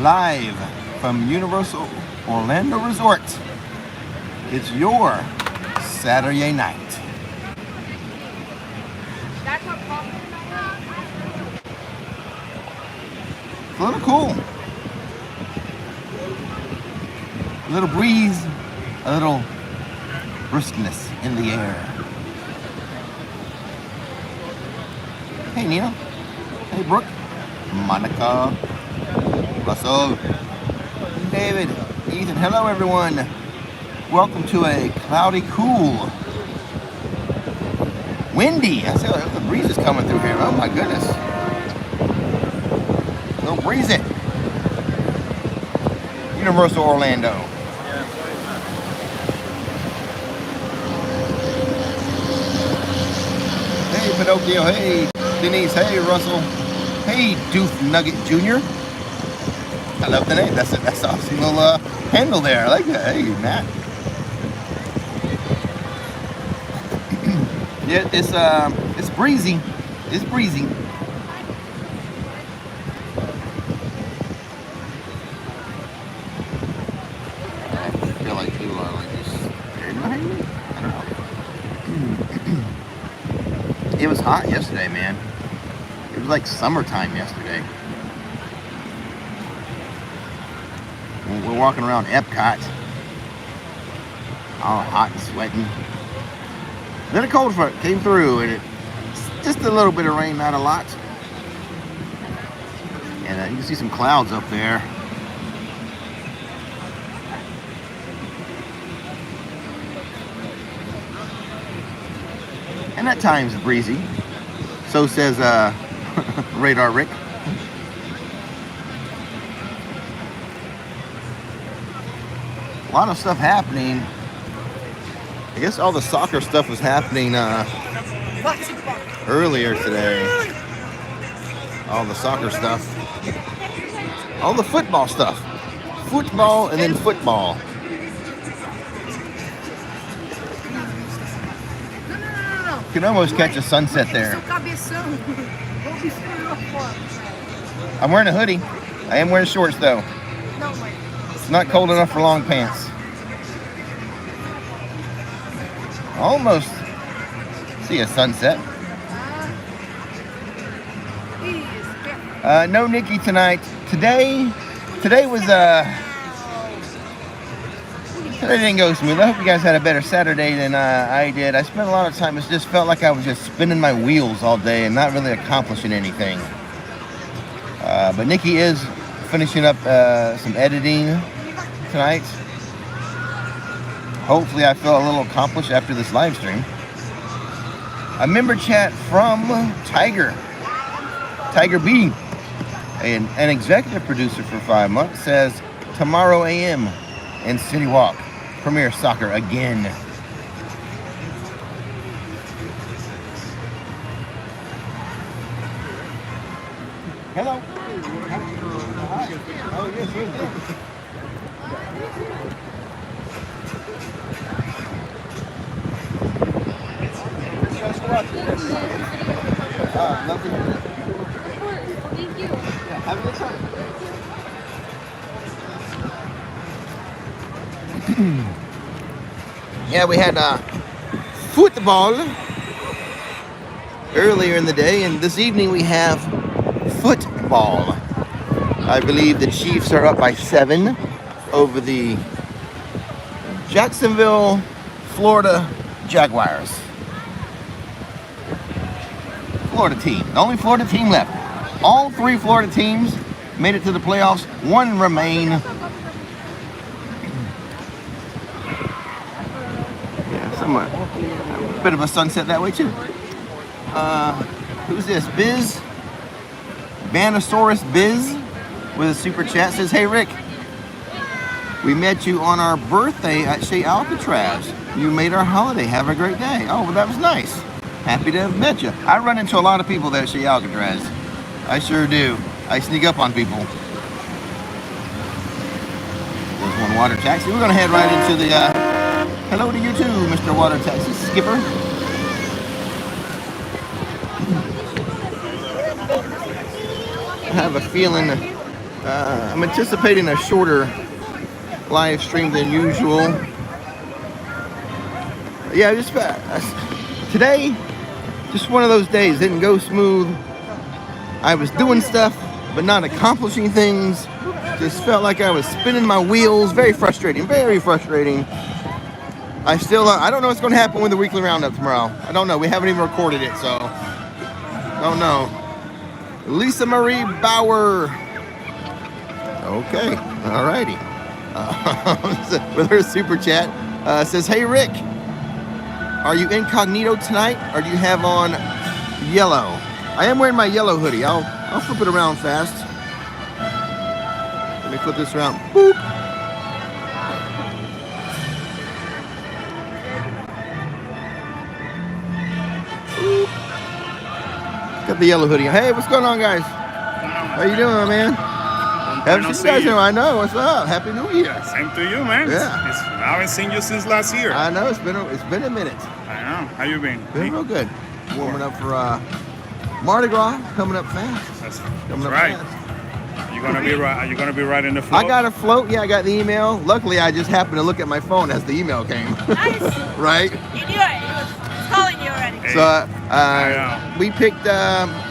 live from Universal Orlando Resort. It's your SaturYay night. It's a little cool. A little breeze, a little briskness in the air. Hey Neil. Hey Brooke. Monica. Russell. David. Ethan. Hello everyone. Welcome to a cloudy, cool, windy. I see the breeze is coming through here. Oh my goodness. A little breezy. Universal Orlando. Hey Pinocchio. Hey Denise. Hey Russell. Hey Doof Nugget Jr. I love the name. That's an awesome little handle there. I like that. Hey Matt. Yeah, it's breezy. It's breezy. I feel like people are like just staring behind me. I don't know. It was hot yesterday, man. It was like summertime yesterday. We're walking around Epcot, all hot and sweating. Then a cold front came through, and just a little bit of rain, not a lot. And you can see some clouds up there. And at times breezy. So says Radar Rick. A lot of stuff happening. I guess all the soccer stuff was happening earlier today. All the soccer stuff. All the football stuff. Football and then football. You can almost catch a sunset there. I'm wearing a hoodie. I am wearing shorts though. It's not cold enough for long pants. Almost see a sunset. No Nikki tonight. Today was today didn't go smooth. I hope you guys had a better Saturday than I did. I spent a lot of time. It just felt like I was just spinning my wheels all day and not really accomplishing anything. But Nikki is finishing up some editing tonight. Hopefully I feel a little accomplished after this live stream. A member chat from Tiger B, an executive producer for 5 months, says tomorrow AM in Citywalk, Premier Soccer again. Hello. Oh yes, yes. Lovely. Thank you. Yeah, have a good time. Yeah, we had football earlier in the day, and this evening we have football. I believe the Chiefs are up by 7 over the Jacksonville, Florida Jaguars. Florida team. The only Florida team left. All 3 Florida teams made it to the playoffs. 1 remain. Yeah, somewhat. A bit of a sunset that way too. Who's this? Biz? Vanosaurus Biz with a super chat says, "Hey Rick, we met you on our birthday at Shea Alcatraz. You made our holiday. Have a great day." Oh, well, that was nice. Happy to have met you. I run into a lot of people there at Shea Alcatraz. I sure do. I sneak up on people. There's one water taxi. We're going to head right into the... hello to you too, Mr. Water Taxi Skipper. I have a feeling I'm anticipating a shorter live stream than usual. Yeah, just today, just one of those days. Didn't go smooth. I was doing stuff, but not accomplishing things. Just felt like I was spinning my wheels. Very frustrating. Very frustrating. I don't know what's going to happen with the weekly roundup tomorrow. I don't know. We haven't even recorded it, so don't know. Lisa Marie Bauer. Okay, alrighty. With her super chat, says, "Hey Rick, are you incognito tonight, or do you have on yellow?" I am wearing my yellow hoodie. I'll flip it around fast. Let me flip this around. Boop. Boop. Got the yellow hoodie. Hey, what's going on, guys? How you doing, man? Haven't seen you guys in. I know. What's up? Happy New Year. Same to you, man. Yeah. I haven't seen you since last year. I know. It's been a minute. I know. How you been? Been real good. Warming up for Mardi Gras coming up fast. That's Coming up right. fast. Are you gonna be right in the float? I got a float. Yeah, I got the email. Luckily, I just happened to look at my phone as the email came. Nice. Right. You knew it. It was calling you already. Hey, So I we picked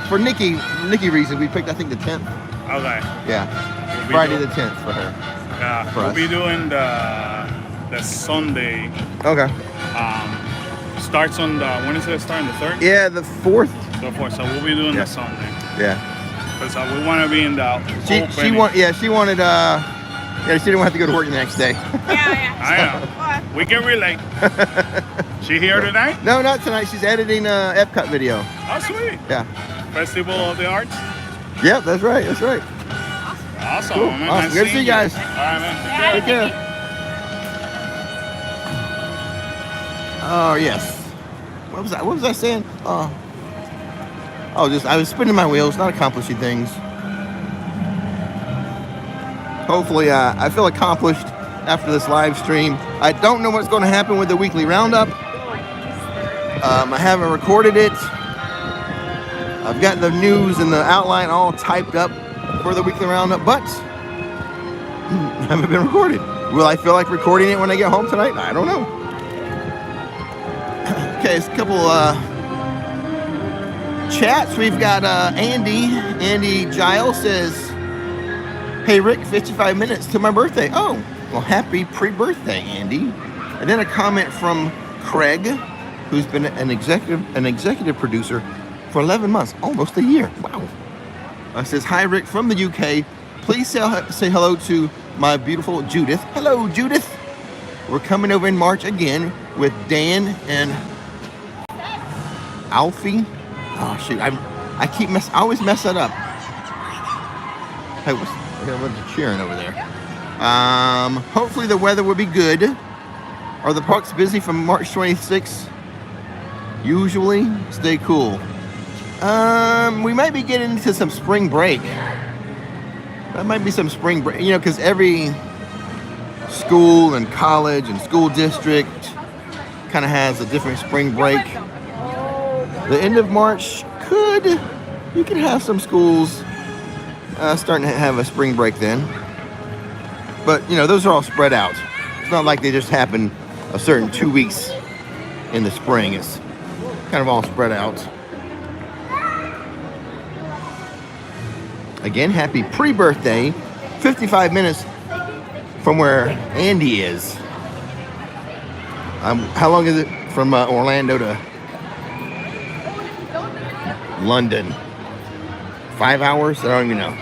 for Nikki reason. We picked I think the 10th. Okay. Yeah. We'll be Friday doing- the 10th for her. Yeah. For We'll us. be doing the Sunday. Okay. Starts on the when is it starting? The 3rd. Yeah, the 4th. The 4th. So we'll be doing Yeah. the Sunday Yeah. because we want to be in the She opening. wanted she didn't have to go to work the next day. Yeah. I know. We can relate. She here tonight? No, not tonight. She's editing a Epcot video. Oh, sweet. Yeah. Festival of the Arts. Yep, that's right. That's right. Awesome, Cool. man. Awesome. Nice Good to see seeing you guys. All right, man. Take care. Oh yes. What was I saying? I was spinning my wheels, not accomplishing things. Hopefully, I feel accomplished after this live stream. I don't know what's going to happen with the weekly roundup. I haven't recorded it. I've got the news and the outline all typed up for the weekly roundup, but haven't been recorded. Will I feel like recording it when I get home tonight? I don't know. Okay, it's a couple chats. We've got Andy Giles says, "Hey Rick, 55 minutes to my birthday." Oh, well, happy pre-birthday, Andy. And then a comment from Craig, who's been an executive producer for 11 months, almost a year. Wow. Says, "Hi Rick from the UK. Please say hello to my beautiful Judith." Hello, Judith. We're coming over in March again with Dan and Alfie. Oh shoot, I always mess that up. Hey, I got a bunch of cheering over there. Hopefully the weather will be good. Are the parks busy from March 26th? Usually, stay cool. We might be getting into some spring break. That might be some spring break, because every school and college and school district kind of has a different spring break. The end of March you could have some schools starting to have a spring break then. But, those are all spread out. It's not like they just happen a certain 2 weeks in the spring. It's kind of all spread out. Again, happy pre-birthday. 55 minutes from where Andy is. How long is it from Orlando to London? 5 hours? I don't even know.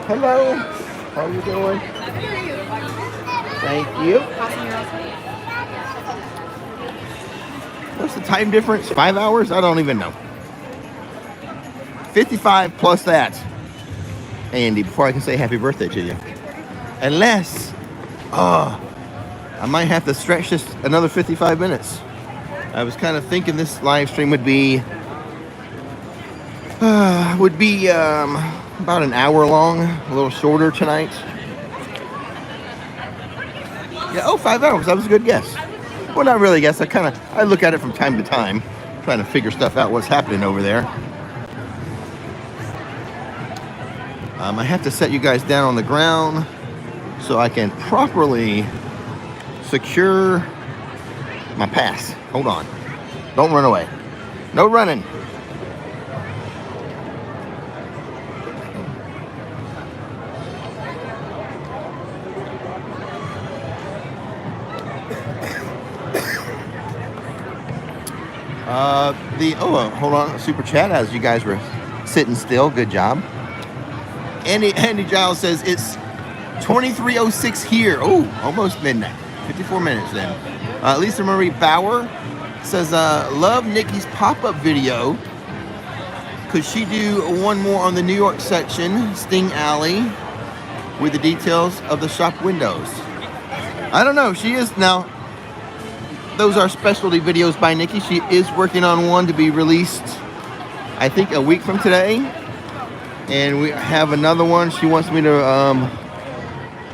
Hello. How are you doing? Thank you. What's the time difference? 5 hours? I don't even know. 55 plus that. Andy, before I can say happy birthday to you. Unless, I might have to stretch this another 55 minutes. I was kind of thinking this live stream would be about an hour long, a little shorter tonight. Yeah, 5 hours. That was a good guess. Well, not really a guess. I look at it from time to time. Trying to figure stuff out, what's happening over there. I have to set you guys down on the ground so I can properly secure my pass. Hold on. Don't run away. No running. Hold on. Super chat as you guys were sitting still. Good job. Andy Giles says it's 23:06 here. Oh, almost midnight. 54 minutes then. Lisa Marie Bauer says, love Nikki's pop-up video. Could she do one more on the New York section, Sting Alley, with the details of the shop windows? I don't know. She is now. Those are specialty videos by Nikki. She is working on one to be released, I think, a week from today. And we have another one she wants me to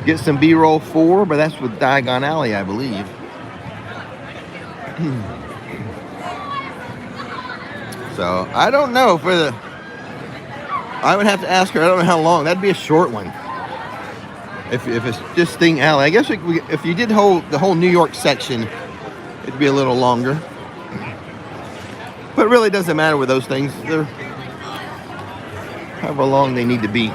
get some B-roll for, but that's with Diagon Alley, I believe. So I don't know for the. I would have to ask her. I don't know how long. That'd be a short one. If it's just Sting Alley, I guess if you did the whole New York section, it'd be a little longer. But it really doesn't matter with those things. They're however long they need to be.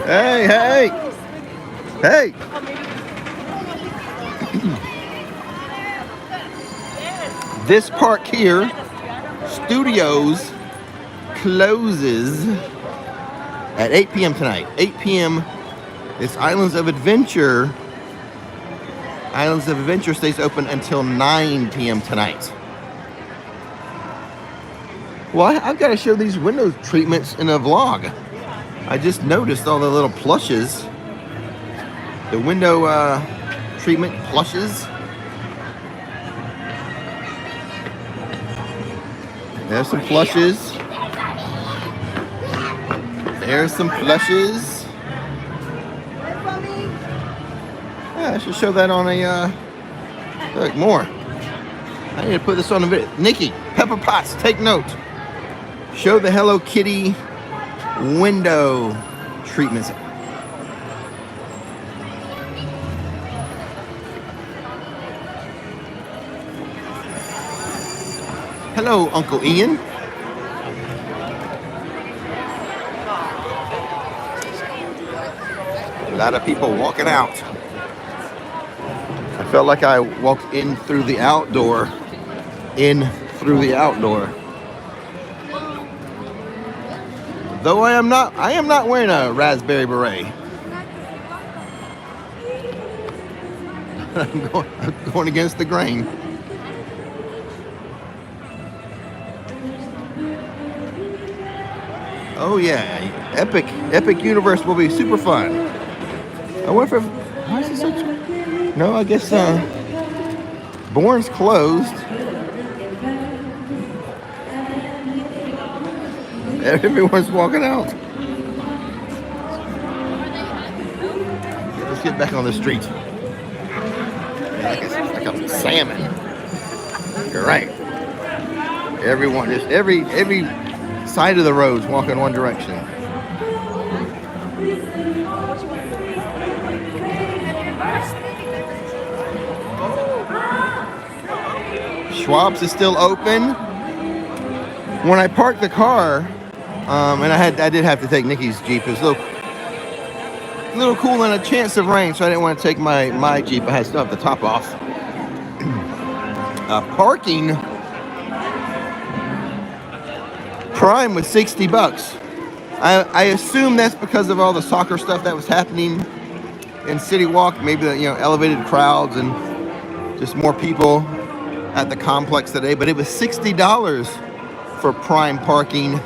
Hey! This park here, Studios, closes at 8 p.m. tonight. 8 p.m. It's Islands of Adventure. Islands of Adventure stays open until 9 p.m. tonight. Well, I've got to show these window treatments in a vlog. I just noticed all the little plushes. The window treatment plushes. There's some plushes. There's some plushes. Yeah, I should show that on a, look, more. I need to put this on the video. Nikki, Pepper Potts, take note. Show the Hello Kitty window treatments. Hello, Uncle Ian. A lot of people walking out. I felt like I walked in through the outdoor. Though I am not wearing a raspberry beret. I'm going against the grain. Oh yeah, Epic Universe will be super fun. I wonder if why is it such? No, I guess Bourne's closed. Everyone's walking out. Let's get back on the street. Like a salmon. You're right. Everyone, just every side of the road's walking one direction. Schwab's is still open. When I parked the car, and I did have to take Nikki's Jeep. It was a little cool and a chance of rain, so I didn't want to take my Jeep. I had to have the top off. Parking Prime was $60. I assume that's because of all the soccer stuff that was happening in Citywalk. Maybe the elevated crowds and just more people at the complex today. But it was $60 for Prime parking.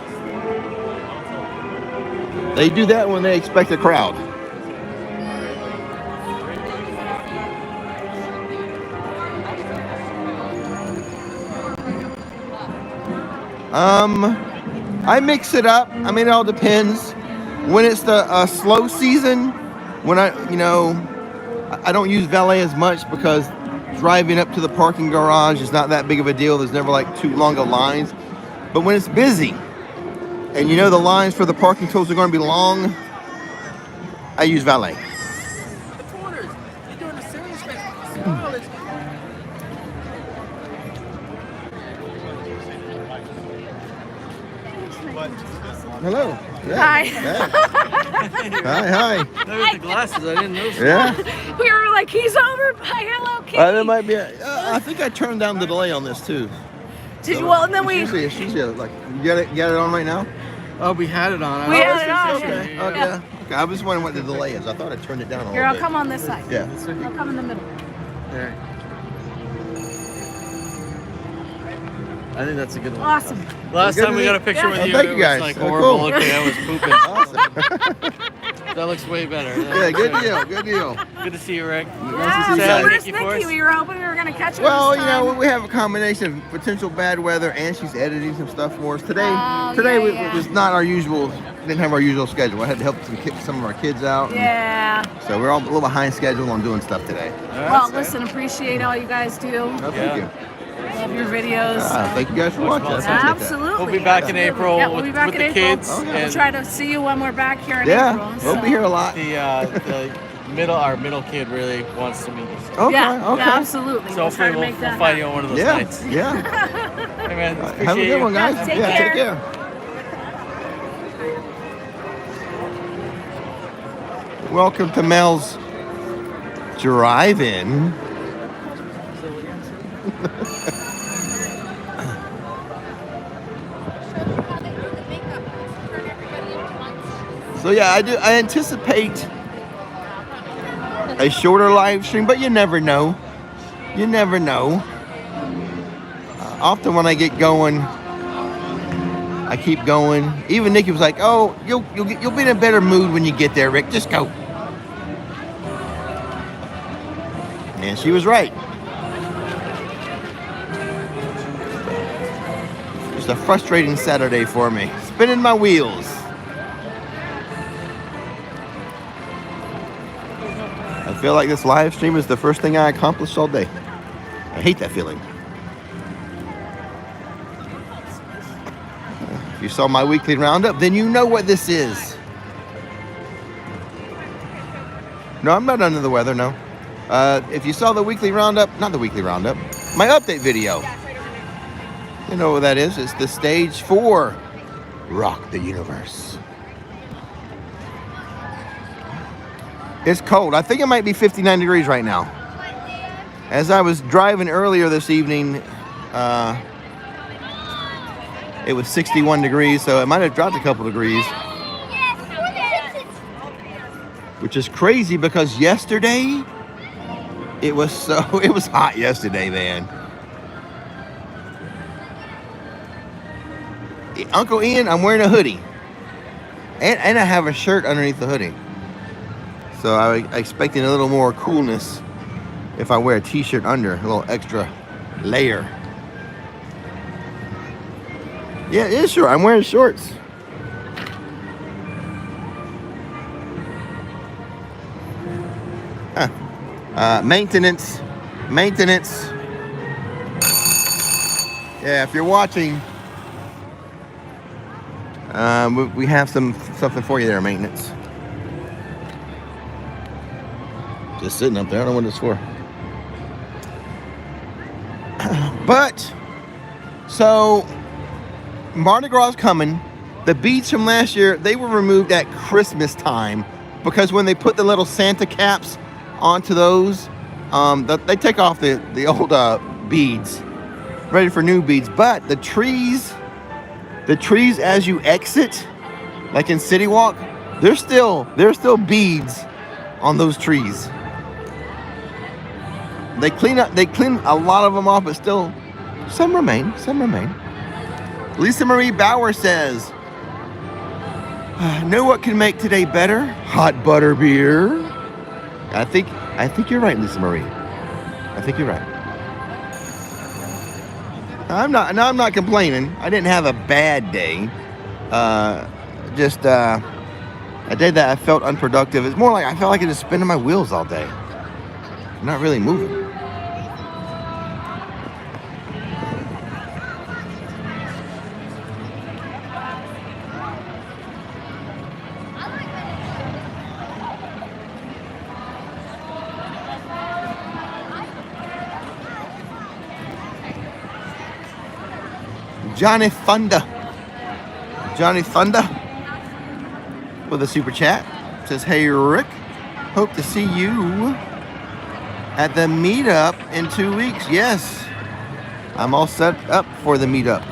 They do that when they expect a crowd. I mix it up. I mean, it all depends. When it's the slow season, when I don't use valet as much because driving up to the parking garage is not that big of a deal. There's never like too long of lines. But when it's busy, and you know the lines for the parking tolls are going to be long, I use valet. Hello. Yeah. Hi. Hi. Look at the glasses. I didn't notice. Yeah. We were like, he's over by Hello Kitty. There might be. I think I turned down the delay on this too. Did you? Well, and then we. It's usually like you got it on right now. Oh, we had it on. We had it on. Okay. Yeah. Okay. I was wondering what the delay is. I thought I turned it down a Here, little I'll bit. come on this side. Yeah. I'll come in the middle. There. I think that's a good one. Awesome. Last Good time to we meet- got a picture Yeah. with Oh, you, thank it you guys. was like Oh, horrible cool. looking. I was pooping. Awesome. That looks way better. Yeah. Good deal. Good deal. Good to see you, Rick. Yeah, see you so guys. where's Nikki for Nikki? us? We were hoping we were going to catch her Well, this you time. know, we have a combination of potential bad weather, and she's editing some stuff for us today. Oh, today yeah. was not our usual. Didn't have our usual schedule. I had to help some of our kids out. Yeah. So we're all a little behind schedule on doing stuff today. Well, listen, appreciate all you guys do. Oh, thank Yeah. you. Love your videos. Thank you guys for watching. I appreciate that. Absolutely. We'll be back in absolutely. April Yeah, we'll be with- back with in the April. kids Oh, yeah. We'll and- try to see you when we're back here in Yeah, April. we'll so. be here a lot. Our middle kid really wants to meet us. Okay, Yeah, okay. yeah, absolutely. So we'll try hopefully to we'll, make that find you happen. on one of those Yeah, nights. yeah. Hey man, Have a appreciate good one, you. guys. Yeah, take Take care. care. Welcome to Mel's Drive-In. So yeah, I anticipate a shorter live stream, but you never know. You never know. Often when I get going, I keep going. Even Nikki was like, "Oh, you'll be in a better mood when you get there, Rick. Just go." And she was right. Just a frustrating Saturday for me. Spinning my wheels. I feel like this live stream is the first thing I accomplished all day. I hate that feeling. If you saw my weekly roundup, then you know what this is. No, I'm not under the weather, no. If you saw the weekly roundup, not the weekly roundup, my update video. You know what that is. It's the stage 4 Rock the Universe. It's cold. I think it might be 59 degrees right now. As I was driving earlier this evening, it was 61 degrees, so it might have dropped a couple degrees. Which is crazy because yesterday, it was hot yesterday, man. Uncle Ian, I'm wearing a hoodie. And I have a shirt underneath the hoodie. So I'm expecting a little more coolness if I wear a t-shirt under, a little extra layer. Yeah, sure. I'm wearing shorts. Maintenance. Yeah, if you're watching, we have something for you there, maintenance. Just sitting up there. I don't know what it's for. But, so, Mardi Gras is coming. The beads from last year, they were removed at Christmas time because when they put the little Santa caps onto those, they take off the old beads, ready for new beads. But the trees as you exit, like in Citywalk, there's still beads on those trees. They clean a lot of them off, but still some remain. Lisa Marie Bauer says, know what can make today better? Hot butterbeer. I think you're right, Lisa Marie. I think you're right. I'm not complaining. I didn't have a bad day. Just a day that I felt unproductive. It's more like I felt like I was spinning my wheels all day. not really moving. Johnny Thunder with a super chat says, hey Rick, hope to see you at the meetup in 2 weeks. Yes, I'm all set up for the meetup.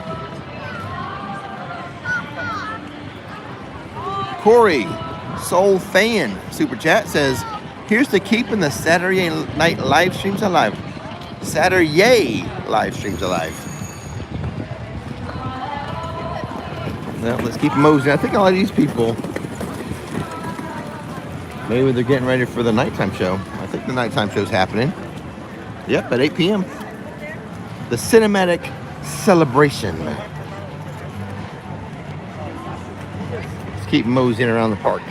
Corey, Soul Fan, super chat says, here's to keeping the Saturday night live streams alive. SaturYay live streams alive. Well, let's keep moseying. I think a lot of these people, maybe they're getting ready for the nighttime show. I think the nighttime show's happening. Yep, at 8 p.m. The cinematic celebration. Let's keep moseying around the park.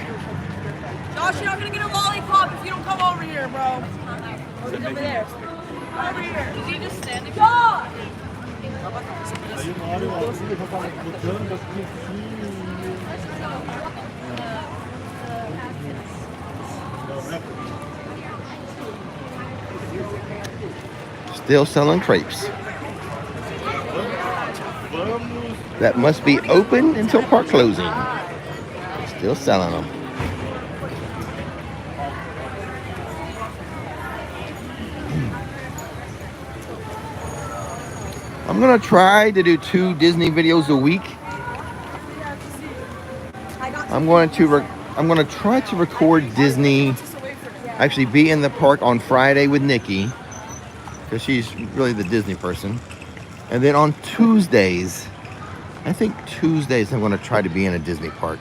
Josh, you're not gonna get a lollipop if you don't come over here, bro. Over there. Over here. Did you just stand there? Josh! Still selling crepes. That must be open until park closing. Still selling them. I'm gonna try to do 2 Disney videos a week. I'm going to try to record Disney. Actually, be in the park on Friday with Nikki, because she's really the Disney person. And then on Tuesdays, I think Tuesdays I'm going to try to be in a Disney park.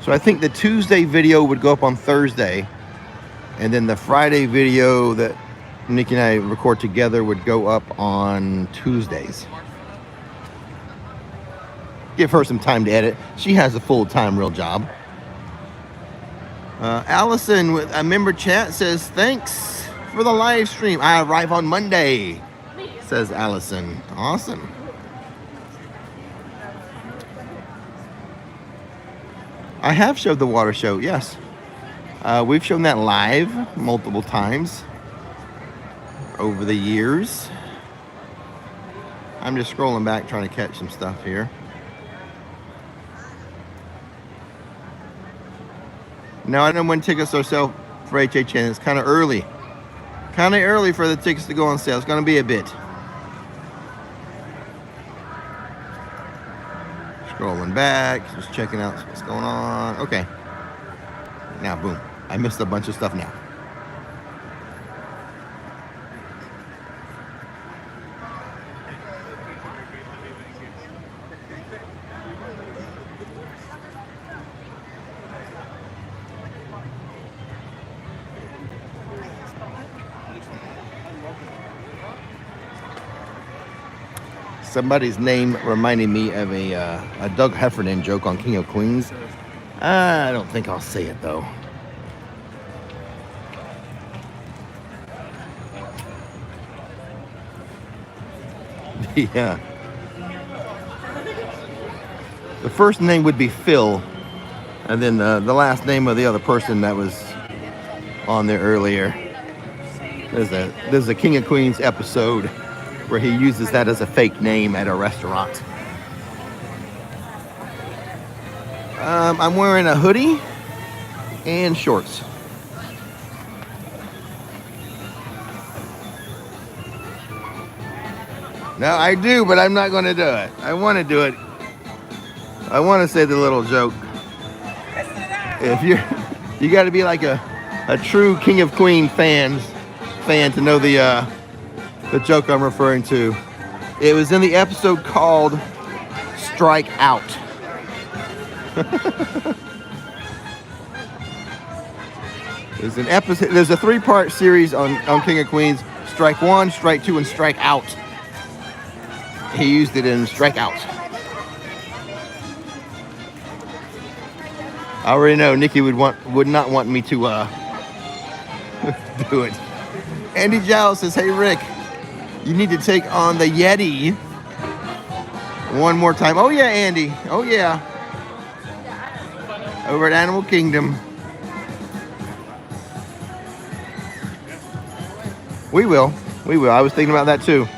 So I think the Tuesday video would go up on Thursday, and then the Friday video that Nikki and I record together would go up on Tuesdays. Give her some time to edit. She has a full-time real job. Allison with a member chat says, thanks for the live stream. I arrive on Monday, says Allison. Awesome. I have showed the water show, yes. We've shown that live multiple times over the years. I'm just scrolling back trying to catch some stuff here. Now I know when tickets are sale for HHN. It's kind of early. Kind of early for the tickets to go on sale. It's going to be a bit. Scrolling back, just checking out what's going on. Okay. Now, boom. I missed a bunch of stuff now. Somebody's name reminded me of a Doug Heffernan joke on King of Queens. I don't think I'll say it though. Yeah. The first name would be Phil, and then the last name of the other person that was on there earlier. There's a King of Queens episode where he uses that as a fake name at a restaurant. I'm wearing a hoodie and shorts. No, I do, but I'm not going to do it. I want to do it. I want to say the little joke. If you got to be like a true King of Queen fan to know the joke I'm referring to. It was in the episode called Strike Out. There's an episode. There's a 3-part series on King of Queens: Strike 1, Strike 2, and Strike Out. He used it in Strike Out. I already know Nikki would not want me to do it. Andy Giles says, hey Rick, you need to take on the Yeti one more time. Oh yeah, Andy. Oh yeah. Over at Animal Kingdom. We will. We will. I was thinking about that too.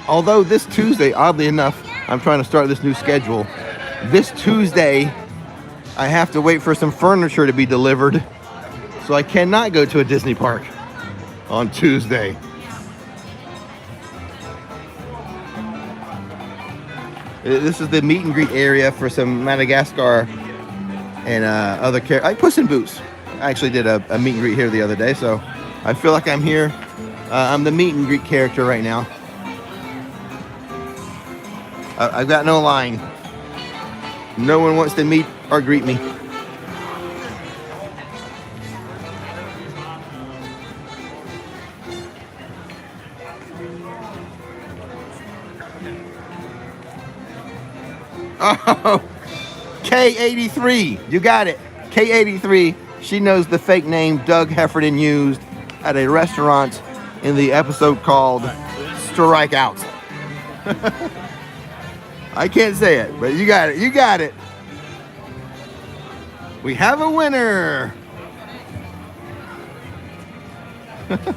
Although this Tuesday, oddly enough, I'm trying to start this new schedule. This Tuesday, I have to wait for some furniture to be delivered. So I cannot go to a Disney park on Tuesday. This is the meet and greet area for some Madagascar and other characters. Puss in Boots. I actually did a meet and greet here the other day, so I feel like I'm here. I'm the meet and greet character right now. I've got no line. No one wants to meet or greet me. Oh, K83, you got it. K83, she knows the fake name Doug Heffernan used at a restaurant in the episode called Strike Out. I can't say it, but you got it. You got it. We have a winner. The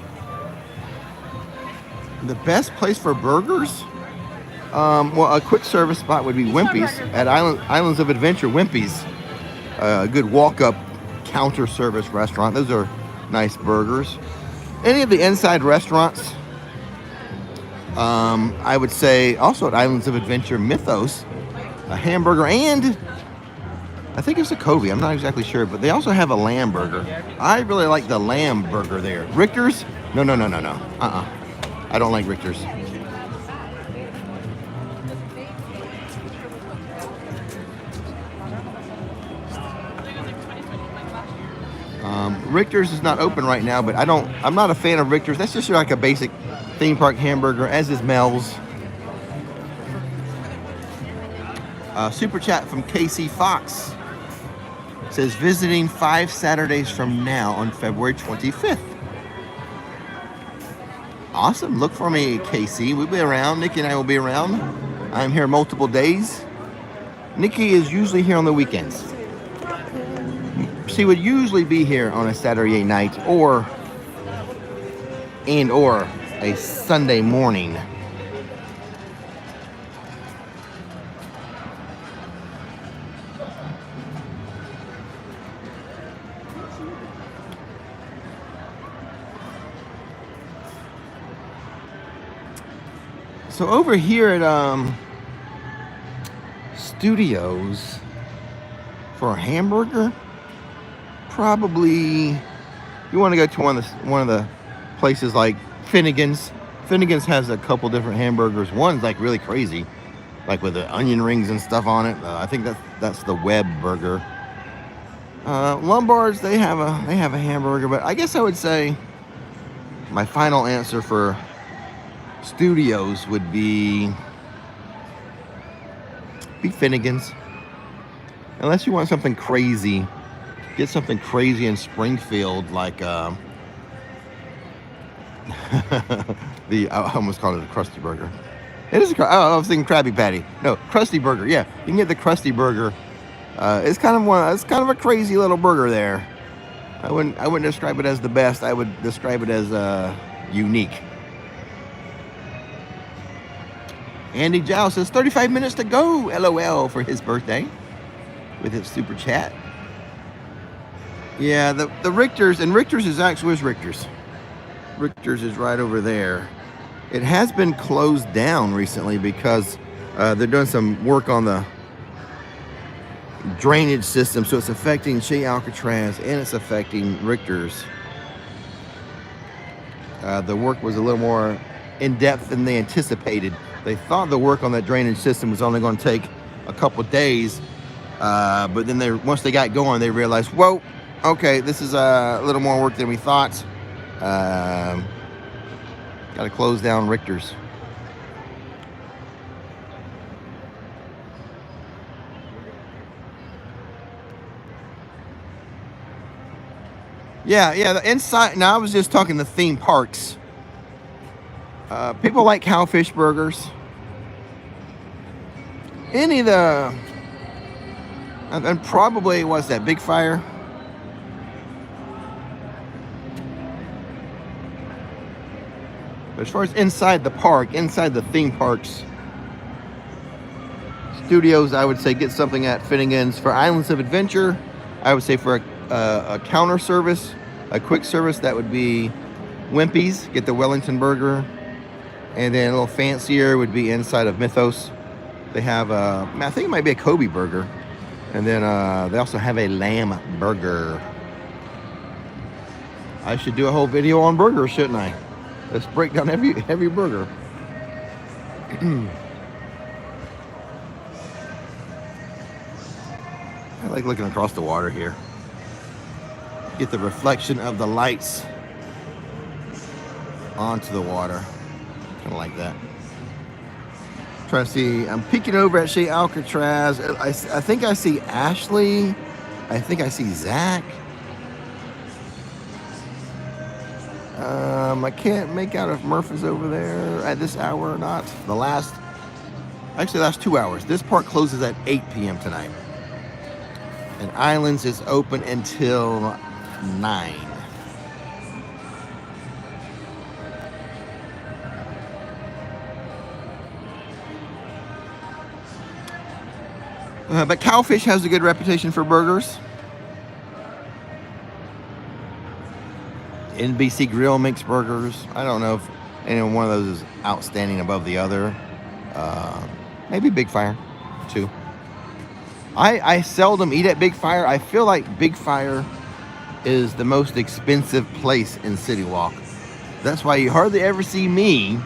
best place for burgers? Well, a quick service spot would be Wimpy's at Islands of Adventure. Wimpy's, a good walk-up counter service restaurant. Those are nice burgers. Any of the inside restaurants, I would say also at Islands of Adventure, Mythos, a hamburger, and I think it's a Covey. I'm not exactly sure, but they also have a lamb burger. I really like the lamb burger there. Richter's? No. I don't like Richter's. Richter's is not open right now, but I'm not a fan of Richter's. That's just like a basic theme park hamburger, as is Mel's. Super chat from KC Fox says, visiting 5 Saturdays from now on February 25th. Awesome. Look for me, KC. We'll be around. Nikki and I will be around. I'm here multiple days. Nikki is usually here on the weekends. She would usually be here on a SaturYay night or a Sunday morning. So over here at Studios for a hamburger, probably you want to go to one of the places like Finnegan's. Finnegan's has a couple different hamburgers. One's like really crazy, like with the onion rings and stuff on it. I think that's the Web burger. Lombard's, they have a hamburger, but I guess I would say my final answer for Studios would be Finnegan's. Unless you want something crazy, get something crazy in Springfield, like I almost called it a Krusty Burger. It is I was thinking Krabby Patty. No, Krusty Burger. Yeah, you can get the Krusty Burger. It's kind of a crazy little burger there. I wouldn't describe it as the best. I would describe it as unique. Andy Giles says 35 minutes to go. LOL for his birthday with his super chat. Yeah, the Richter's, and Richter's is actually, where's Richter's? Richter's is right over there. It has been closed down recently because they're doing some work on the drainage system, so it's affecting Chez Alcatraz and it's affecting Richter's. The work was a little more in-depth than they anticipated. They thought the work on that drainage system was only going to take a couple days, but then once they got going, they realized, whoa, okay, this is a little more work than we thought. Got to close down Richter's. Yeah, the inside. Now, I was just talking the theme parks. People like cowfish burgers. Any of the... And probably, what's that, Big Fire? But as far as inside the park, inside the theme parks, studios, I would say get something at Finnegan's. For Islands of Adventure, I would say for a counter service, a quick service, that would be Wimpy's. Get the Wellington burger. And then a little fancier would be inside of Mythos. They have, I think it might be a Kobe burger. And then they also have a lamb burger. I should do a whole video on burgers, shouldn't I? Let's break down every burger. I like looking across the water here. Get the reflection of the lights onto the water. Kind of like that. Trying to see, I'm peeking over at Shea Alcatraz. I think I see Ashley. I think I see Zach. I can't make out if Murph is over there at this hour or not. The last 2 hours. This park closes at 8 p.m. tonight. And Islands is open until 9. But Cowfish has a good reputation for burgers. NBC Grill makes burgers. I don't know if any one of those is outstanding above the other. Maybe Big Fire, too. I seldom eat at Big Fire. I feel like Big Fire is the most expensive place in Citywalk. That's why you hardly ever see me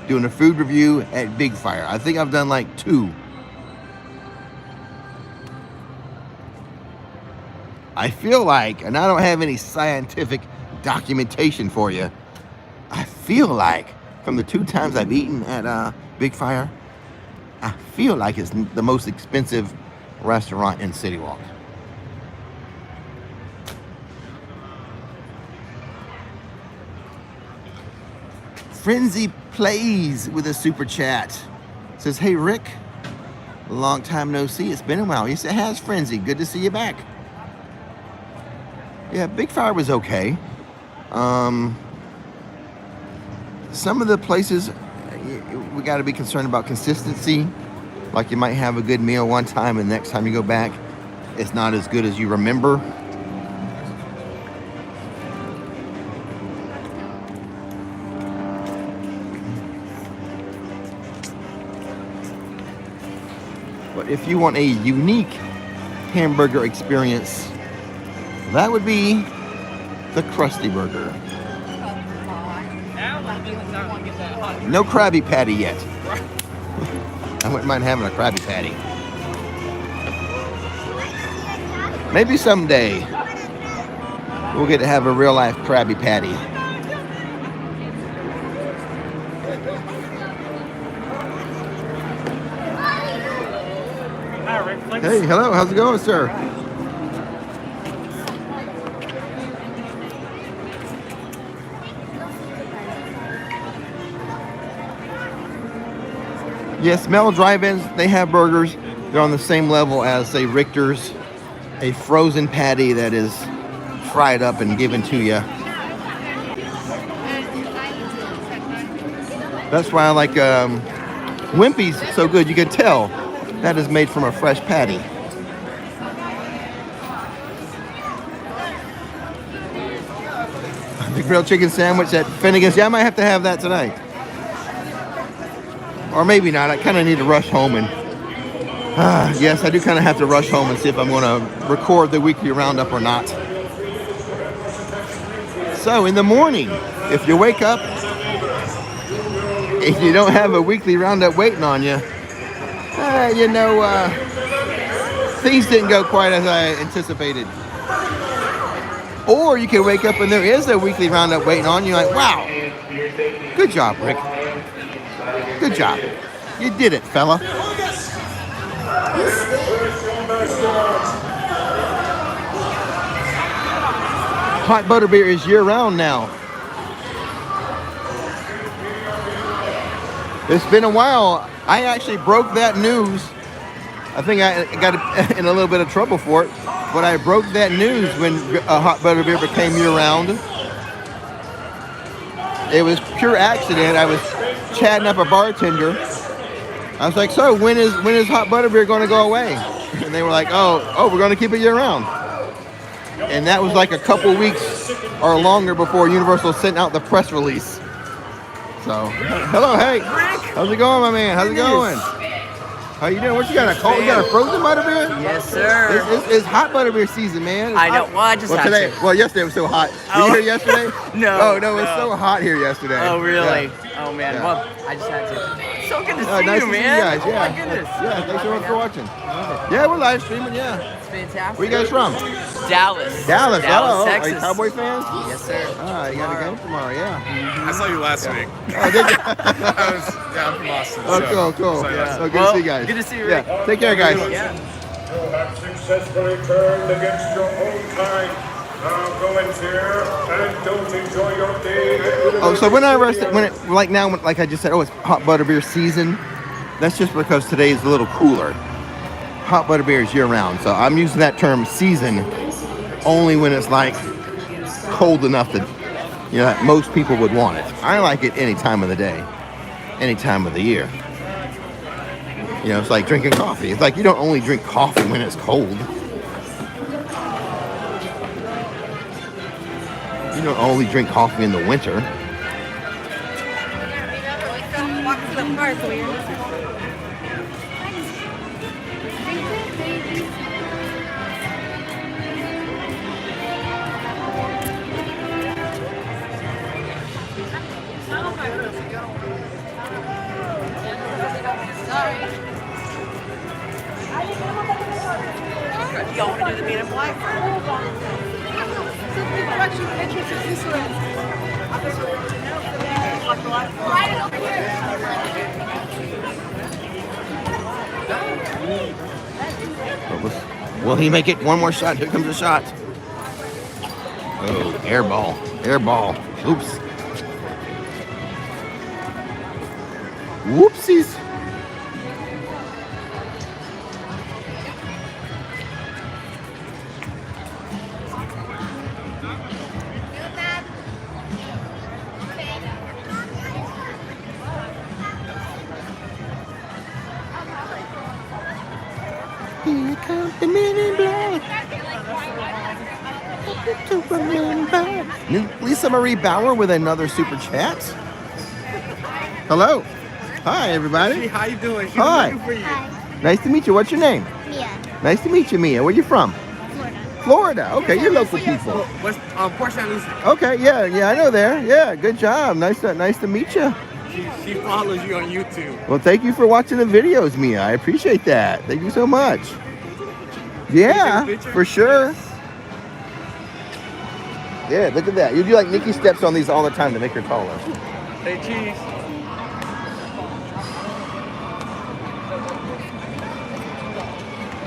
doing a food review at Big Fire. I think I've done like 2. I feel like, and I don't have any scientific documentation for you, I feel like from the 2 times I've eaten at Big Fire, I feel like it's the most expensive restaurant in Citywalk. Frenzy Plays with a super chat. Says, hey Rick, long time no see. It's been a while. Yes, it has, Frenzy. Good to see you back. Yeah, Big Fire was okay. Some of the places, we got to be concerned about consistency. Like you might have a good meal one time and the next time you go back, it's not as good as you remember. But if you want a unique hamburger experience, that would be the Krusty Burger. No Krabby Patty yet. I wouldn't mind having a Krabby Patty. Maybe someday we'll get to have a real life Krabby Patty. Hi, Rix Flix. Hey, hello, how's it going, sir? Yes, Mel Drive-Ins, they have burgers. They're on the same level as, say, Richter's, a frozen patty that is fried up and given to you. That's why I like Wimpy's so good. You can tell that is made from a fresh patty. The grilled chicken sandwich at Finnegan's. Yeah, I might have to have that tonight. Or maybe not. I kind of need to rush home and... yes, I do kind of have to rush home and see if I'm going to record the weekly roundup or not. So, in the morning, if you wake up and you don't have a weekly roundup waiting on you, things didn't go quite as I anticipated. Or you can wake up and there is a weekly roundup waiting on you, like, wow, good job, Rick. Good job. You did it, fella. hot butterbeer is year-round now. It's been a while. I actually broke that news. I think I got in a little bit of trouble for it, but I broke that news when hot butterbeer became year-round. It was pure accident. I was chatting up a bartender. I was like, so when is hot butterbeer going to go away? And they were like, oh, we're going to keep it year-round. And that was like a couple weeks or longer before Universal sent out the press release. So, hello, hey. How's it going, my man? How's it going? How you doing? What you got? A cold? You got a frozen butterbeer? Yes, sir. It's hot butterbeer season, man. I know. Well, I just had today. to. Well, yesterday was so hot. Were you here yesterday? No. Oh no, it was so hot here yesterday. Oh really? Yeah. Oh man. Yeah. Well, I just had to. So good to see Nice you, to man. see you guys. Yeah. Oh my goodness. Yeah. Thanks so much for watching. Yeah, we're live streaming. Yeah. It's fantastic. Where you guys from? Dallas. Dallas. Oh, Texas. are you Cowboy fans? Yes, sir. Ah, you got a game tomorrow. Yeah. I saw you last week. Oh, did you? I'm from Austin. Oh, cool. Yeah. Oh, good to see you guys. Good to see you, Yeah. Rick. Take care, guys. Yeah. You have successfully turned against your own kind. Now go in fear and don't enjoy your day. Oh, so when I rested, like I just said, it's hot butterbeer season. That's just because today is a little cooler. Hot butterbeer is year-round, so I'm using that term season only when it's like cold enough that that most people would want it. I like it any time of the day, any time of the year. It's like drinking coffee. It's like you don't only drink coffee when it's cold. You don't only drink coffee in the winter. Y'all want to do the meat and black? Will he make it? One more shot. Here comes a shot. Oh, air ball. Oops. Whoopsies. Here comes the men in black. To remember. Lisa Marie Bauer with another super chat. Hello. Hi, everybody. How you doing? She's Hi. looking for you. Nice to meet you. What's your name? Mia, Nice to meet you, Mia. Where you from? Florida. Florida. Okay, you're local people. What's Port St. Lucie? Okay, yeah, I know there. Yeah, good job. Nice to meet you. She follows you on YouTube. Well, thank you for watching the videos, Mia. I appreciate that. Thank you so much. Yeah, for sure. Yeah, look at that. You do like Nikki steps on these all the time to make her taller. Hey, cheese.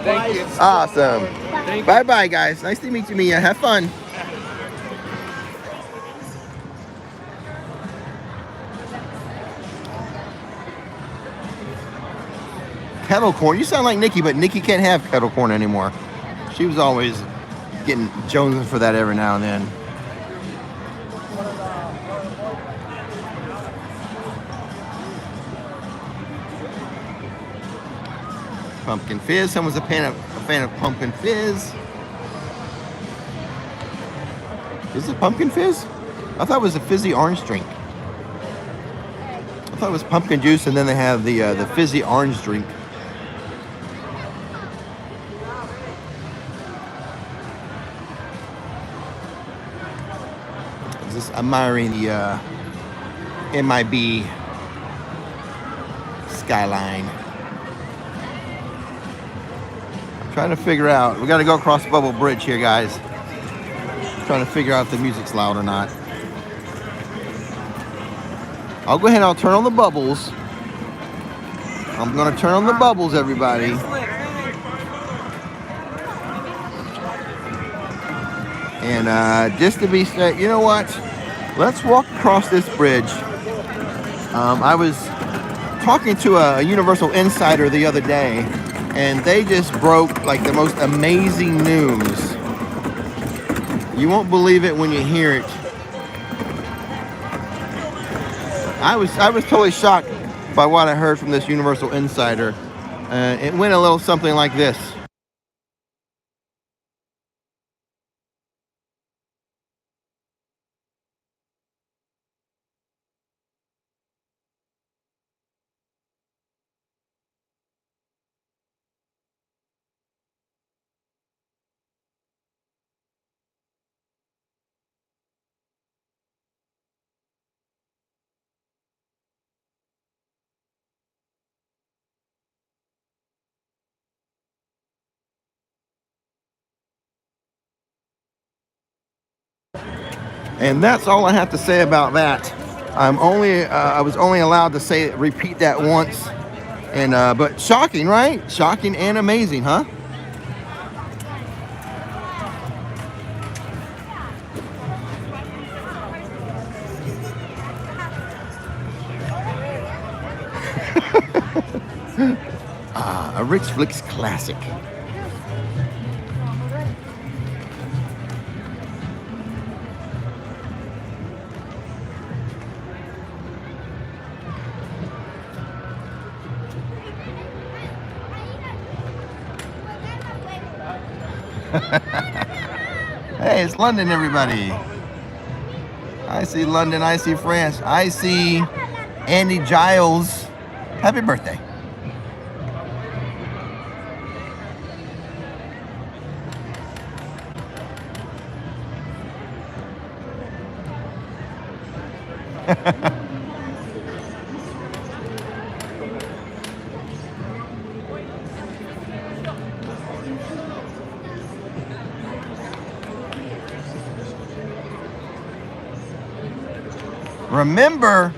Thank you. Awesome. Bye-bye, guys. Nice to meet you, Mia. Have fun. Kettle corn. You sound like Nikki, but Nikki can't have kettle corn anymore. She was always getting jonesing for that every now and then. Pumpkin fizz. Someone's a fan of pumpkin fizz. Is it pumpkin fizz? I thought it was a fizzy orange drink. I thought it was pumpkin juice, and then they have the fizzy orange drink. Just admiring the MIB skyline. I'm trying to figure out. We got to go across Bubble Bridge here, guys. Trying to figure out if the music's loud or not. I'll go ahead and I'll turn on the bubbles. I'm gonna turn on the bubbles, everybody. And just to be safe, you know what? Let's walk across this bridge. I was talking to a Universal insider the other day, and they just broke like the most amazing news. You won't believe it when you hear it. I was totally shocked by what I heard from this Universal insider. It went a little something like this. And that's all I have to say about that. I was only allowed to repeat that once. And but shocking, right? Shocking and amazing, huh? A Rix Flix classic. Hey, it's London, everybody. I see London, I see France, I see Andy Giles. Happy birthday. Remember,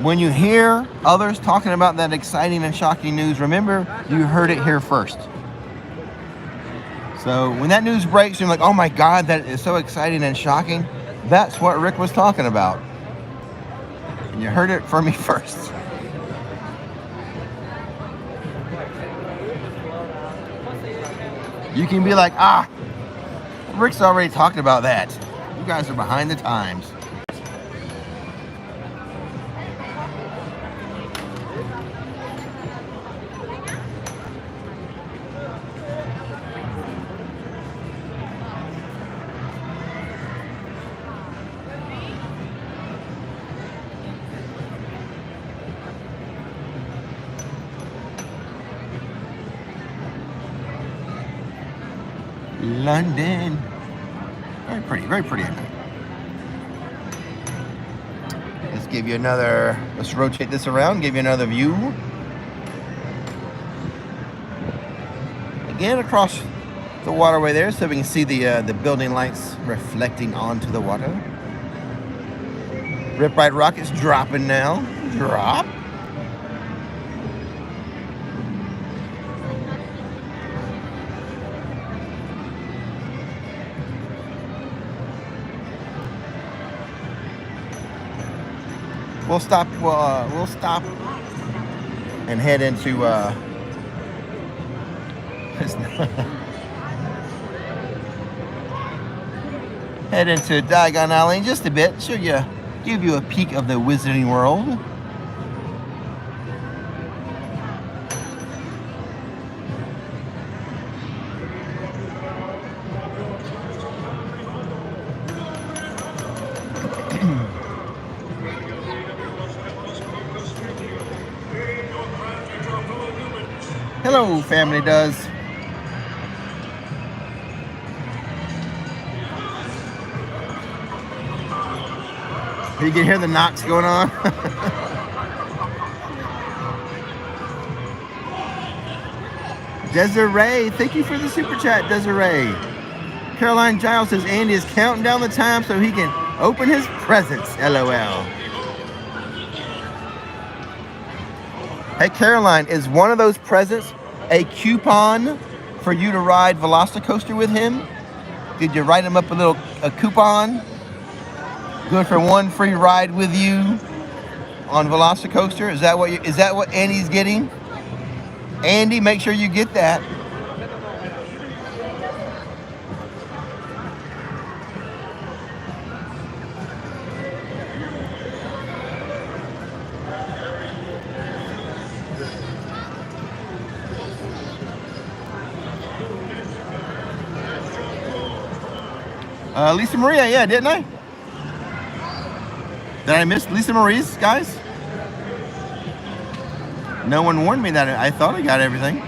when you hear others talking about that exciting and shocking news, remember you heard it here first. So when that news breaks, you're like, oh my God, that is so exciting and shocking. That's what Rick was talking about. And you heard it from me first. You can be like, Rick's already talked about that. You guys are behind the times. London. Very pretty at night. Let's give you let's rotate this around, give you another view. Again, across the waterway there, so we can see the building lights reflecting onto the water. Rip Ride Rocket's dropping now. Drop. We'll stop and head into Diagon Alley in just a bit. Give you a peek of the Wizarding World. Hello, Family Does. You can hear the knocks going on. Desiree, thank you for the super chat, Desiree. Caroline Giles says Andy is counting down the time so he can open his presents. LOL. Hey, Caroline, is one of those presents a coupon for you to ride Velocicoaster with him? Did you write him up a coupon? Good for one free ride with you on Velocicoaster. Is that what Andy's getting? Andy, make sure you get that. Lisa Maria, yeah, didn't I? Did I miss Lisa Marie's, guys? No one warned me that. I thought I got everything.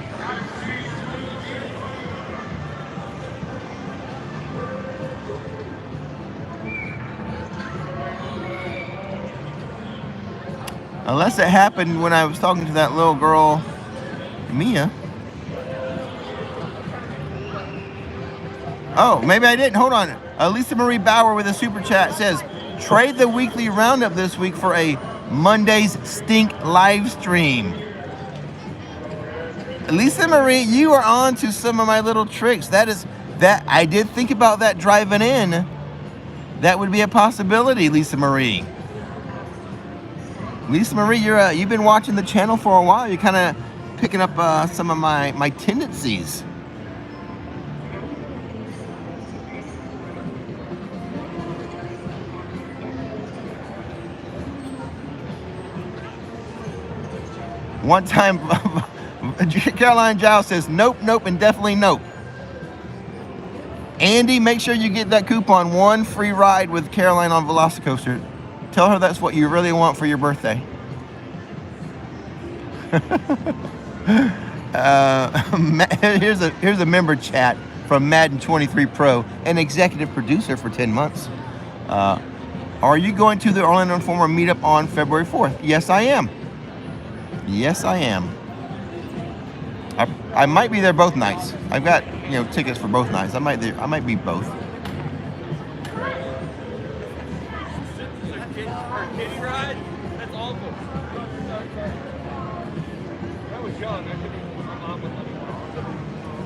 Unless it happened when I was talking to that little girl, Mia. Oh, maybe I didn't. Hold on. Lisa Marie Bauer with a super chat says, trade the weekly roundup this week for a Monday's Stink live stream. Lisa Marie, you are on to some of my little tricks. I did think about that driving in. That would be a possibility, Lisa Marie. Lisa Marie, you've been watching the channel for a while. You're kind of picking up some of my tendencies. One time, Caroline Giles says, nope, nope, and definitely nope. Andy, make sure you get that coupon, one free ride with Caroline on Velocicoaster. Tell her that's what you really want for your birthday. Here's a member chat from Madden 23 Pro, an executive producer for 10 months. Are you going to the Orlando Informer meetup on February 4th? Yes, I am. Yes, I am. I might be there both nights. I've got tickets for both nights. I might be both.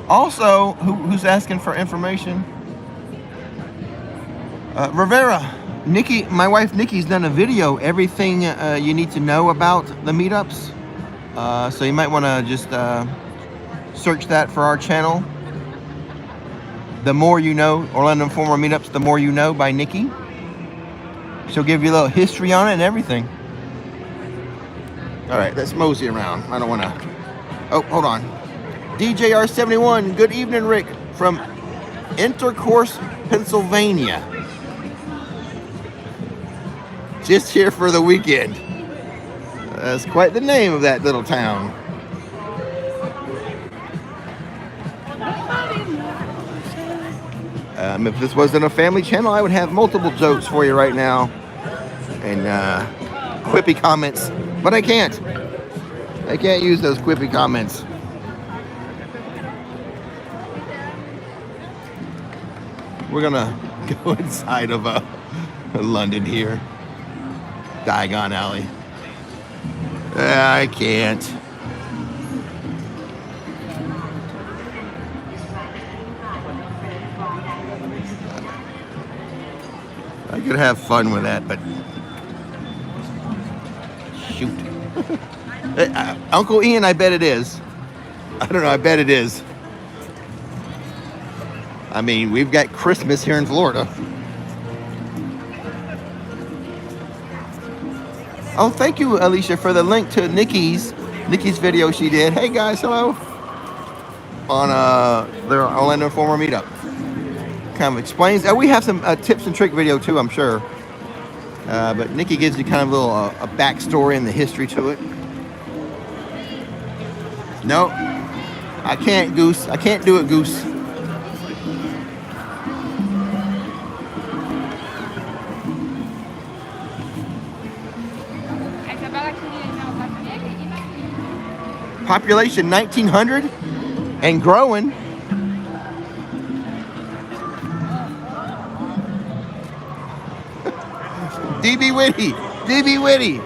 Also, who's asking for information? Rivera, Nikki, my wife Nikki's done a video, everything you need to know about the meetups. So you might want to just search that for our channel. The More You Know, Orlando Informer Meetups, The More You Know by Nikki. She'll give you a little history on it and everything. All right, let's mosey around. I don't want to... Oh, hold on. DJR71, good evening, Rick, from Intercourse, Pennsylvania. Just here for the weekend. That's quite the name of that little town. If this wasn't a family channel, I would have multiple jokes for you right now and quippy comments, but I can't. I can't use those quippy comments. We're gonna go inside of London here. Diagon Alley. I can't. I could have fun with that, but shoot. Uncle Ian, I bet it is. I don't know, I bet it is. I mean, we've got Christmas here in Florida. Oh, thank you, Alicia, for the link to Nikki's video she did. Hey guys, hello. On their Orlando Informer meetup. Kind of explains. We have some tips and trick video too, I'm sure. But Nikki gives you kind of a little a backstory and the history to it. Nope, I can't, Goose. I can't do it, Goose. Population 1,900 and growing. DB Witty.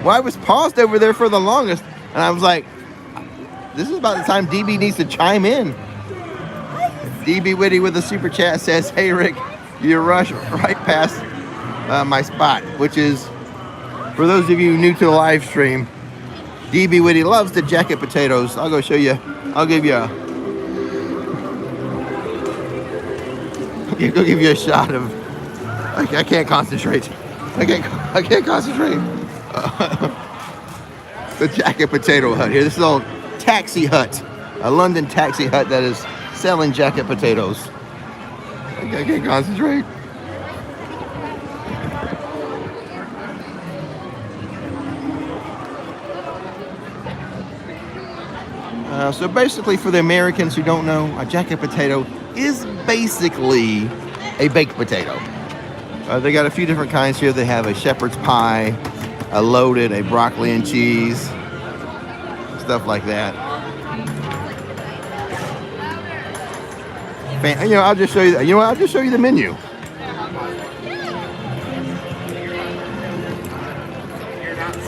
Well, I was paused over there for the longest, and I was like, this is about the time DB needs to chime in. DB Witty with a super chat says, "Hey Rick, you rush right past my spot," which is, for those of you new to the live stream, DB Witty loves the jacket potatoes. I'll go show you. I'll give you a. I'll give you a shot of. I can't concentrate. I can't concentrate. The jacket potato hut here. This is a taxi hut, a London taxi hut that is selling jacket potatoes. I can't concentrate. So basically, for the Americans who don't know, a jacket potato is basically a baked potato. They got a few different kinds here. They have a shepherd's pie, a loaded, a broccoli and cheese, stuff like that. You know, I'll just show you. You know what? I'll just show you the menu.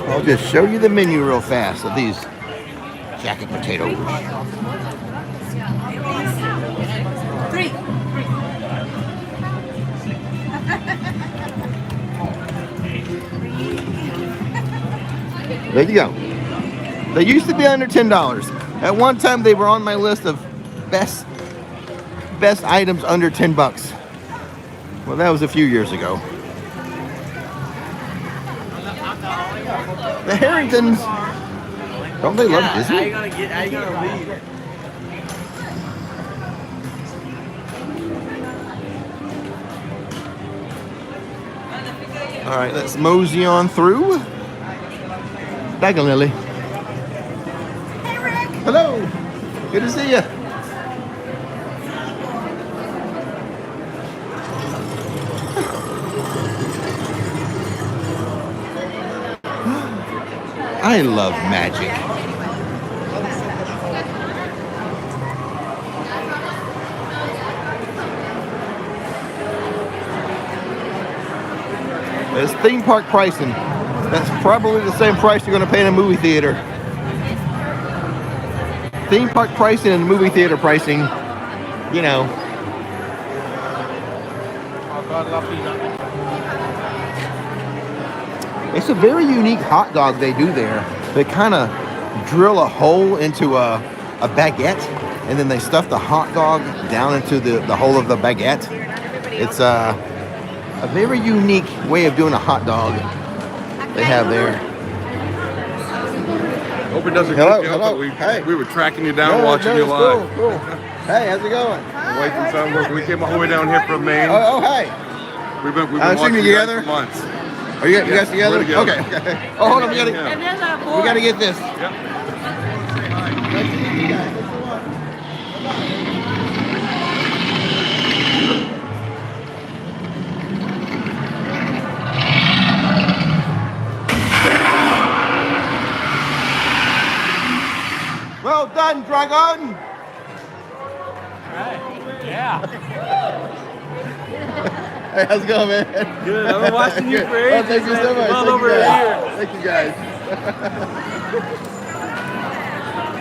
I'll just show you the menu real fast of these jacket potatoes. Three. There you go. They used to be under $10. At one time, they were on my list of best items under 10 bucks. Well, that was a few years ago. The Harringtons, don't they love Disney? How you gonna leave? All right, let's mosey on through. Diagon Alley. Hey, Rick. Hello. Good to see you. I love magic. It's theme park pricing. That's probably the same price you're going to pay in a movie theater. Theme park pricing and movie theater pricing, you know. It's a very unique hot dog they do there. They kind of drill a hole into a baguette, and then they stuff the hot dog down into the hole of the baguette. It's a very unique way of doing a hot dog they have there. Hope it doesn't Hello, cook you up, hello. but Hey. we were tracking you down, No, watching you it's live. Cool. Hey, how's it going? My wife and son, we came all the way down here from Maine. Oh, hey. We've been I've seen watching you you guys together? for months. Are you guys together? we're together. Okay. Oh, hold on. We And there's a boy. gotta get this. Yep. Well done, Dragon. Yeah. Hey, how's it going, man? Good. I've been watching you for Oh, ages. thank you so much. Well Thank over you a guys. year. Thank you guys.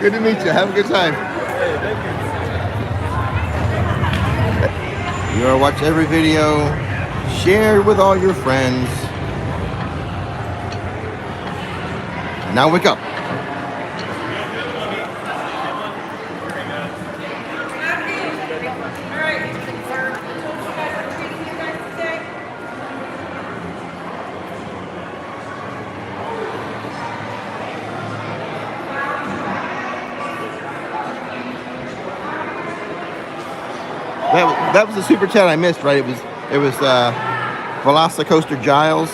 Good to meet you. Have a good time. You are watch every video, share with all your friends. Now wake up. That was the super chat I missed, right? It was Velocicoaster Giles.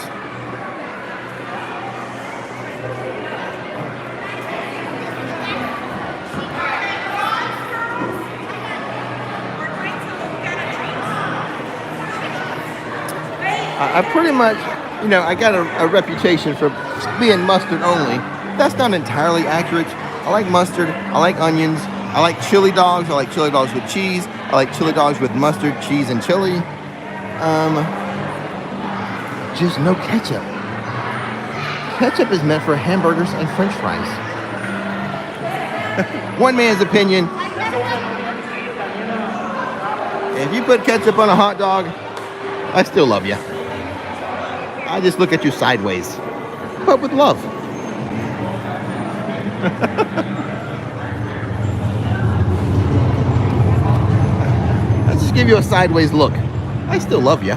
I pretty much, you know, I got a reputation for being mustard only. That's not entirely accurate. I like mustard. I like onions. I like chili dogs. I like chili dogs with cheese. I like chili dogs with mustard, cheese, and chili. Just no ketchup. Ketchup is meant for hamburgers and French fries. One man's opinion. If you put ketchup on a hot dog, I still love you. I just look at you sideways, but with love. I just give you a sideways look. I still love you.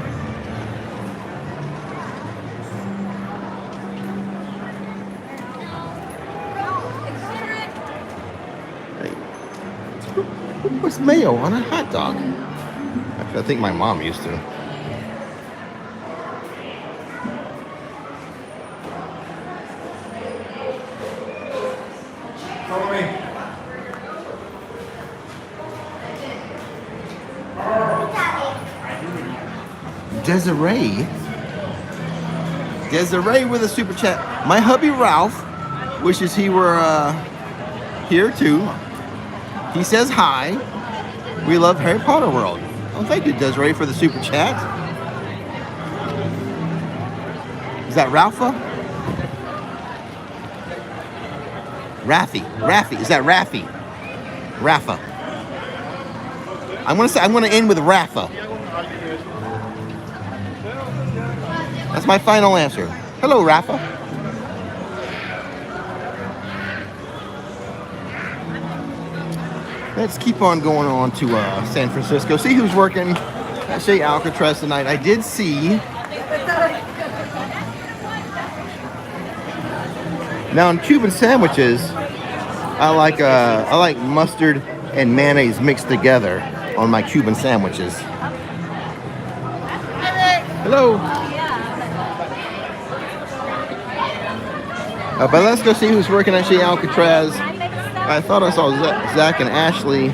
Who puts mayo on a hot dog? Actually, I think my mom used to. Desiree with a super chat. My hubby Ralph wishes he were here too. He says hi. We love Harry Potter World. Oh, thank you, Desiree, for the super chat. Is that Ralpha? Raffy. Is that Raffy? Rafa. I'm gonna end with Rafa. That's my final answer. Hello, Rafa. Let's keep on going on to San Francisco. See who's working at Shea Alcatraz tonight. I did see. Now on Cuban sandwiches, I like mustard and mayonnaise mixed together on my Cuban sandwiches. Hello. But let's go see who's working at Shea Alcatraz. I thought I saw Zach and Ashley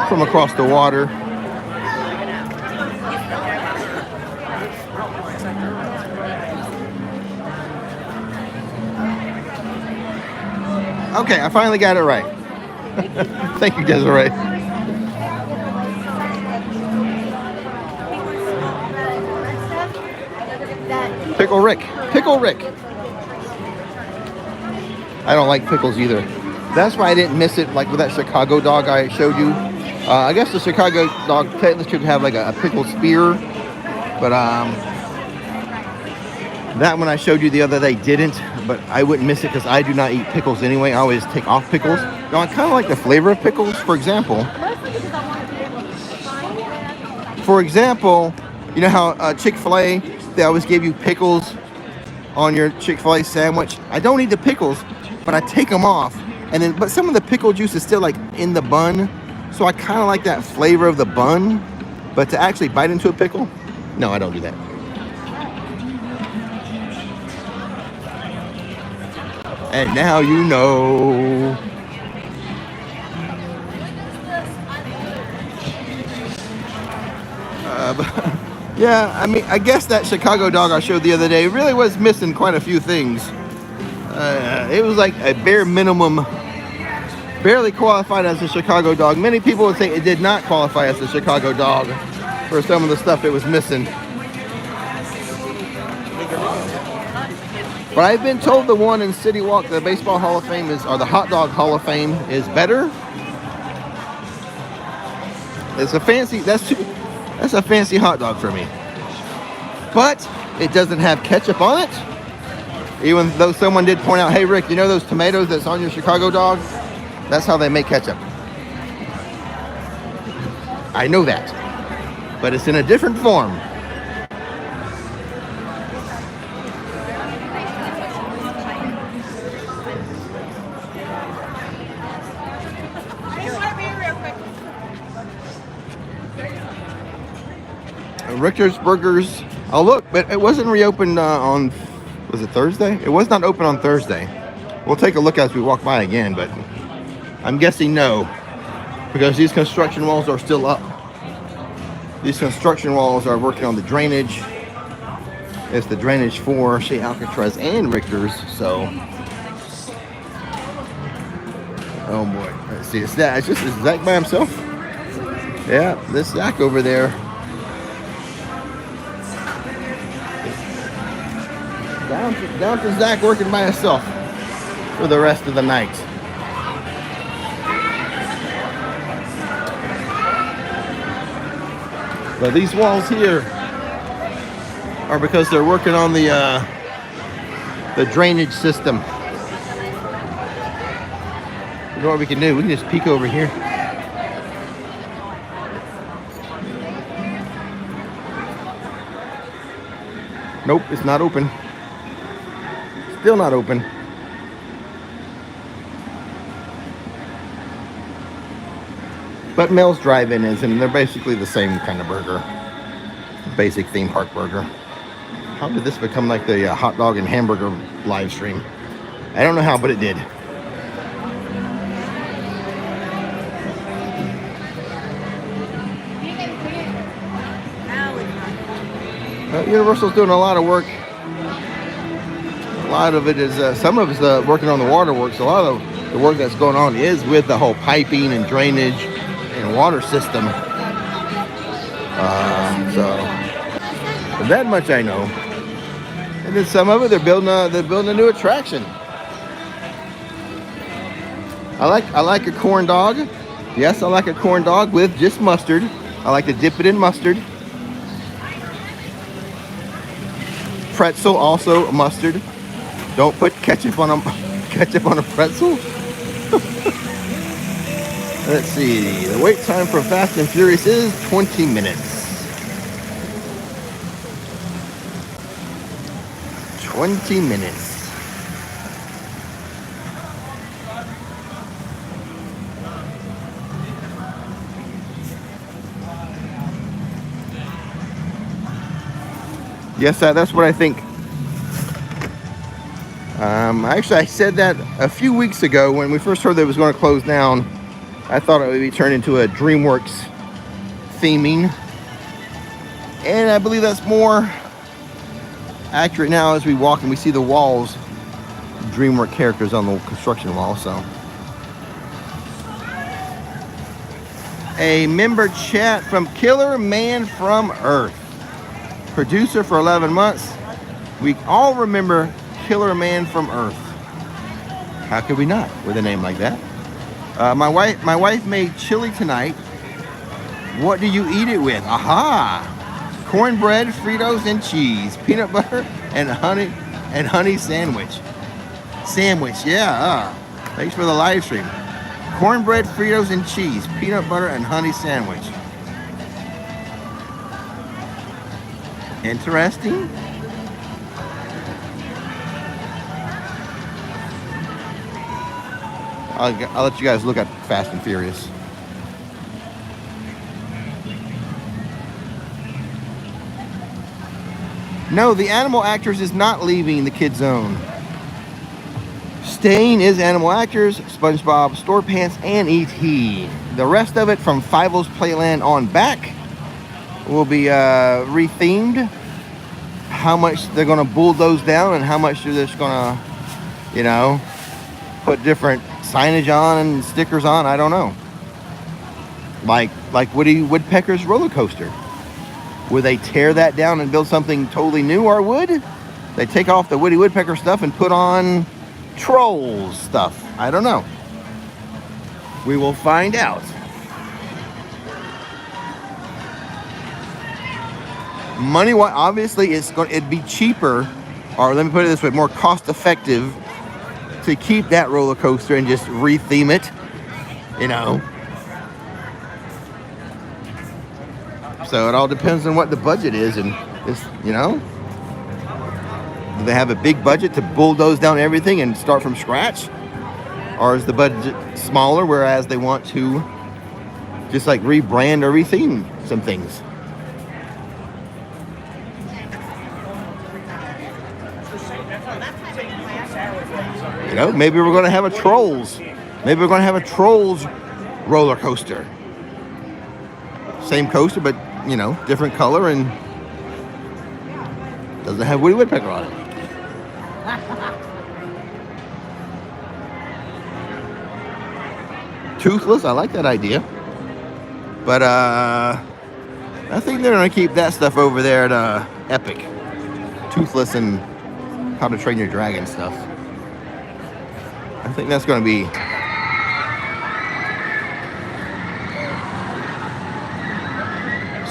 from across the water. Okay, I finally got it right. Thank you, Desiree. Pickle Rick. I don't like pickles either. That's why I didn't miss it, like with that Chicago dog I showed you. I guess the Chicago dog technically should have like a pickle spear, but that one I showed you the other day didn't. But I wouldn't miss it because I do not eat pickles anyway. I always take off pickles. Now I kind of like the flavor of pickles. For example, you know how Chick-fil-A, they always give you pickles on your Chick-fil-A sandwich. I don't eat the pickles, but I take them off, but some of the pickle juice is still like in the bun, so I kind of like that flavor of the bun. But to actually bite into a pickle, no, I don't do that. And now you know. Yeah, I mean, I guess that Chicago dog I showed the other day really was missing quite a few things. It was like a bare minimum, barely qualified as a Chicago dog. Many people would say it did not qualify as a Chicago dog for some of the stuff it was missing. But I've been told the one in Citywalk, the Baseball Hall of Fame or the Hot Dog Hall of Fame is better. It's a fancy, that's a fancy hot dog for me. But it doesn't have ketchup on it. Even though someone did point out, hey Rick, you know those tomatoes that's on your Chicago dog? That's how they make ketchup. I know that. But it's in a different form. Richter's Burgers. I'll look, but it wasn't reopened on, was it Thursday? It was not open on Thursday. We'll take a look as we walk by again, but I'm guessing no, because these construction walls are still up. These construction walls are working on the drainage. It's the drainage for Shea Alcatraz and Richter's, so. Oh boy, let's see, is Zach by himself? Yeah, this Zach over there. Down to Zach working by himself for the rest of the night. But these walls here are because they're working on the drainage system. You know what we can do? We can just peek over here. Nope, it's not open. Still not open. But Mel's Drive-In is, and they're basically the same kind of burger. Basic theme park burger. How did this become like the hot dog and hamburger live stream? I don't know how, but it did. Universal's doing a lot of work. A lot of it is, some of it's working on the waterworks. A lot of the work that's going on is with the whole piping and drainage and water system. But that much I know. And then some of it they're building a new attraction. I like a corn dog. Yes, I like a corn dog with just mustard. I like to dip it in mustard. Pretzel also mustard. Don't put ketchup on a pretzel. Let's see. The wait time for Fast and Furious is 20 minutes. 20 minutes. Yes, that's what I think. Actually, I said that a few weeks ago when we first heard that it was going to close down. I thought it would be turned into a DreamWorks theming. And I believe that's more accurate now as we walk and we see the walls, DreamWorks characters on the construction wall. So, a member chat from Killer Man from Earth. Producer for 11 months. We all remember Killer Man from Earth. How could we not with a name like that? My wife made chili tonight. What do you eat it with? Aha! Cornbread, Fritos, and cheese, peanut butter, and honey sandwich. Yeah. Thanks for the live stream. Cornbread, Fritos, and cheese, peanut butter, and honey sandwich. Interesting. I'll let you guys look at Fast and Furious. No, the Animal Actors is not leaving the Kid Zone. Staying is Animal Actors, SpongeBob, Store Pants, and E.T. The rest of it from Fievel's Playland on back will be rethemed. How much they're going to bulldoze down and how much they're just going to, put different signage on and stickers on, I don't know. Like Woody Woodpecker's roller coaster. Would they tear that down and build something totally new, or would they take off the Woody Woodpecker stuff and put on Trolls stuff? I don't know. We will find out. Money-wise, obviously, it'd be cheaper, or let me put it this way, more cost-effective to keep that roller coaster and just retheme it, So it all depends on what the budget is, and it's, do they have a big budget to bulldoze down everything and start from scratch, or is the budget smaller, whereas they want to just like rebrand or retheme some things? Maybe we're going to have a Trolls. Maybe we're going to have a Trolls roller coaster. Same coaster, but, different color, and doesn't have Woody Woodpecker on it. Toothless, I like that idea. But, I think they're going to keep that stuff over there at Epic. Toothless and How to Train Your Dragon stuff. I think that's going to be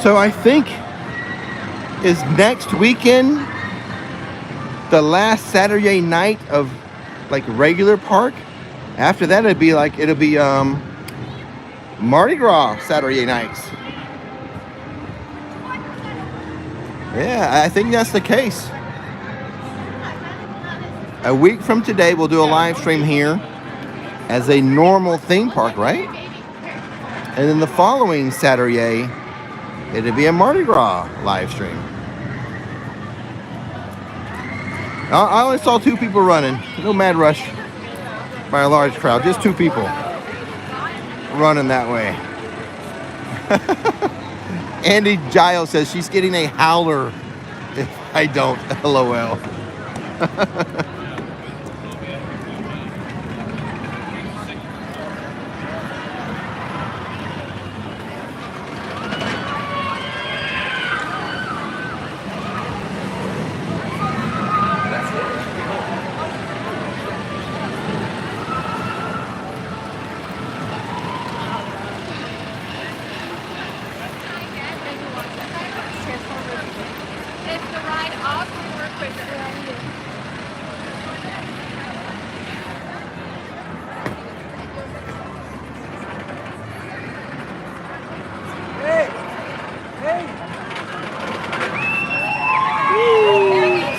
So I think is next weekend the last SaturYay night of like regular park. After that it'll be Mardi Gras SaturYay nights. Yeah, I think that's the case. A week from today we'll do a live stream here as a normal theme park, right? And then the following SaturYay, it'll be a Mardi Gras live stream. I only saw 2 people running. No mad rush by a large crowd. Just 2 people running that way. Andy Giles says she's getting a howler if I don't. LOL.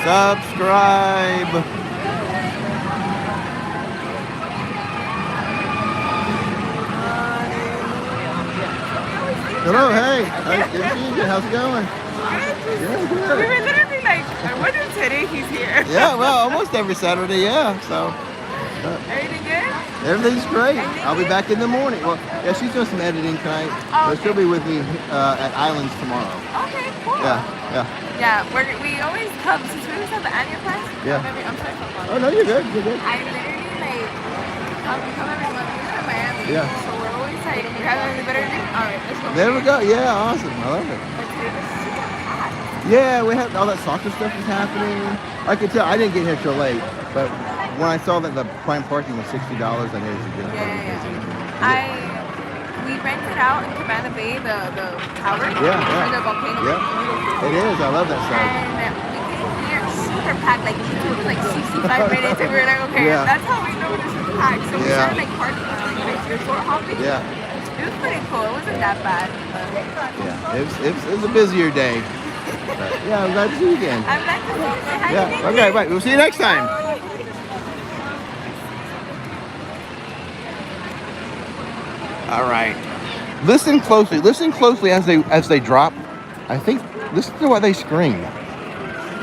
Subscribe. Hello, hey. Good to see you. How's it going? We were literally like, I wonder if today he's here. Yeah, well, almost every Saturday, yeah. So Everything good? everything's great. I'll be back in the morning. Well, yeah, she's doing some editing tonight, but she'll be with me at Islands tomorrow. Okay, cool. Yeah. Yeah, we always come, since we always have the annual class. Yeah. I'm sorry for Oh no, you're good. You're good. I literally like come every month. We're from Miami. Yeah. So we're always like, we have anything better to do? Alright, let's go. There we go. Yeah, awesome. I love it. Yeah, we have all that soccer stuff is happening. I could tell. I didn't get here till late, but when I saw that the prime parking was $60, I knew it was a good Yeah. We rented out in Cabana Bay the tower for the Volcano. Yeah, it is. I love that stuff. And we came here super packed. Like it took like 65 minutes, and we were like, okay, that's how we know this is packed. So we started like parking like resort hopping. Yeah. It was pretty cool. It wasn't that bad. Yeah, it was a busier day. But, yeah, I'm glad to see you again. I'm glad to see you. Yeah. Okay. Right. We'll see you next time. All right. Listen closely. Listen closely as they drop. I think. Listen to what they scream.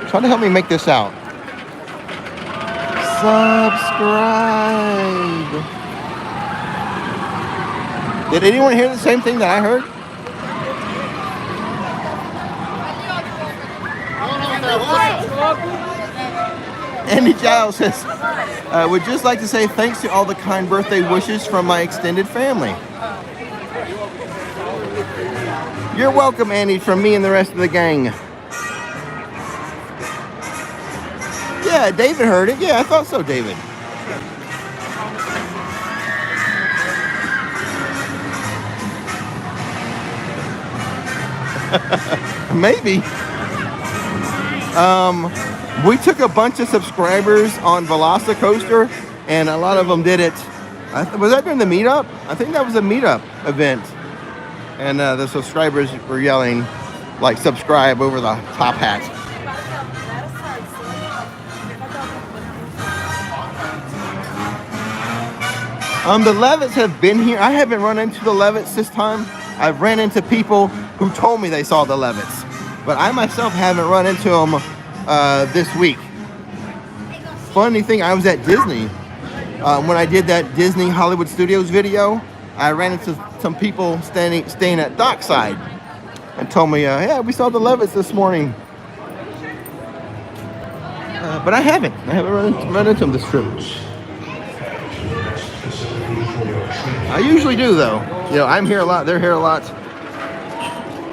Try to help me make this out. Subscribe. Did anyone hear the same thing that I heard? Andy Giles says, would just like to say thanks to all the kind birthday wishes from my extended family. You're welcome, Andy, from me and the rest of the gang. Yeah, David heard it. Yeah, I thought so, David. Maybe. We took a bunch of subscribers on Velocicoaster, and a lot of them did it. Was that during the meetup? I think that was a meetup event. And the subscribers were yelling, like, subscribe over the top hat. The Levitts have been here. I haven't run into the Levitts this time. I've ran into people who told me they saw the Levitts, but I myself haven't run into them this week. Funny thing, I was at Disney when I did that Disney Hollywood Studios video. I ran into some people staying at Dockside and told me, yeah, we saw the Levitts this morning. But I haven't run into them this trip. I usually do, though. You know, I'm here a lot, they're here a lot.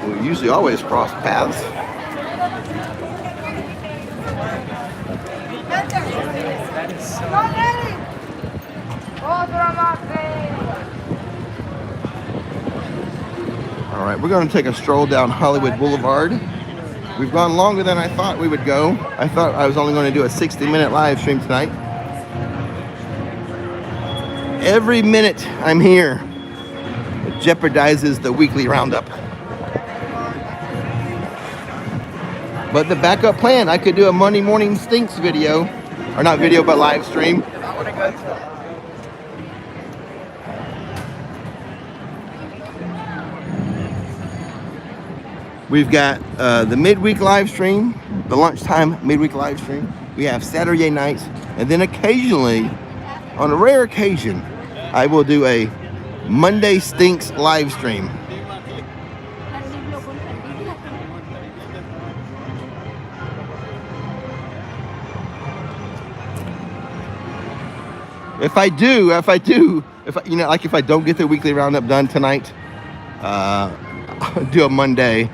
We usually always cross paths. All right, we're going to take a stroll down Hollywood Boulevard. We've gone longer than I thought we would go. I thought I was only going to do a 60-minute live stream tonight. Every minute I'm here, it jeopardizes the weekly roundup. But the backup plan, I could do a Monday Morning Stinks video, or not video, but live stream. We've got the midweek live stream, the lunchtime midweek live stream. We have SaturYay nights, and then occasionally, on a rare occasion, I will do a Monday Stinks live stream. If I don't get the weekly roundup done tonight, I'll do a Monday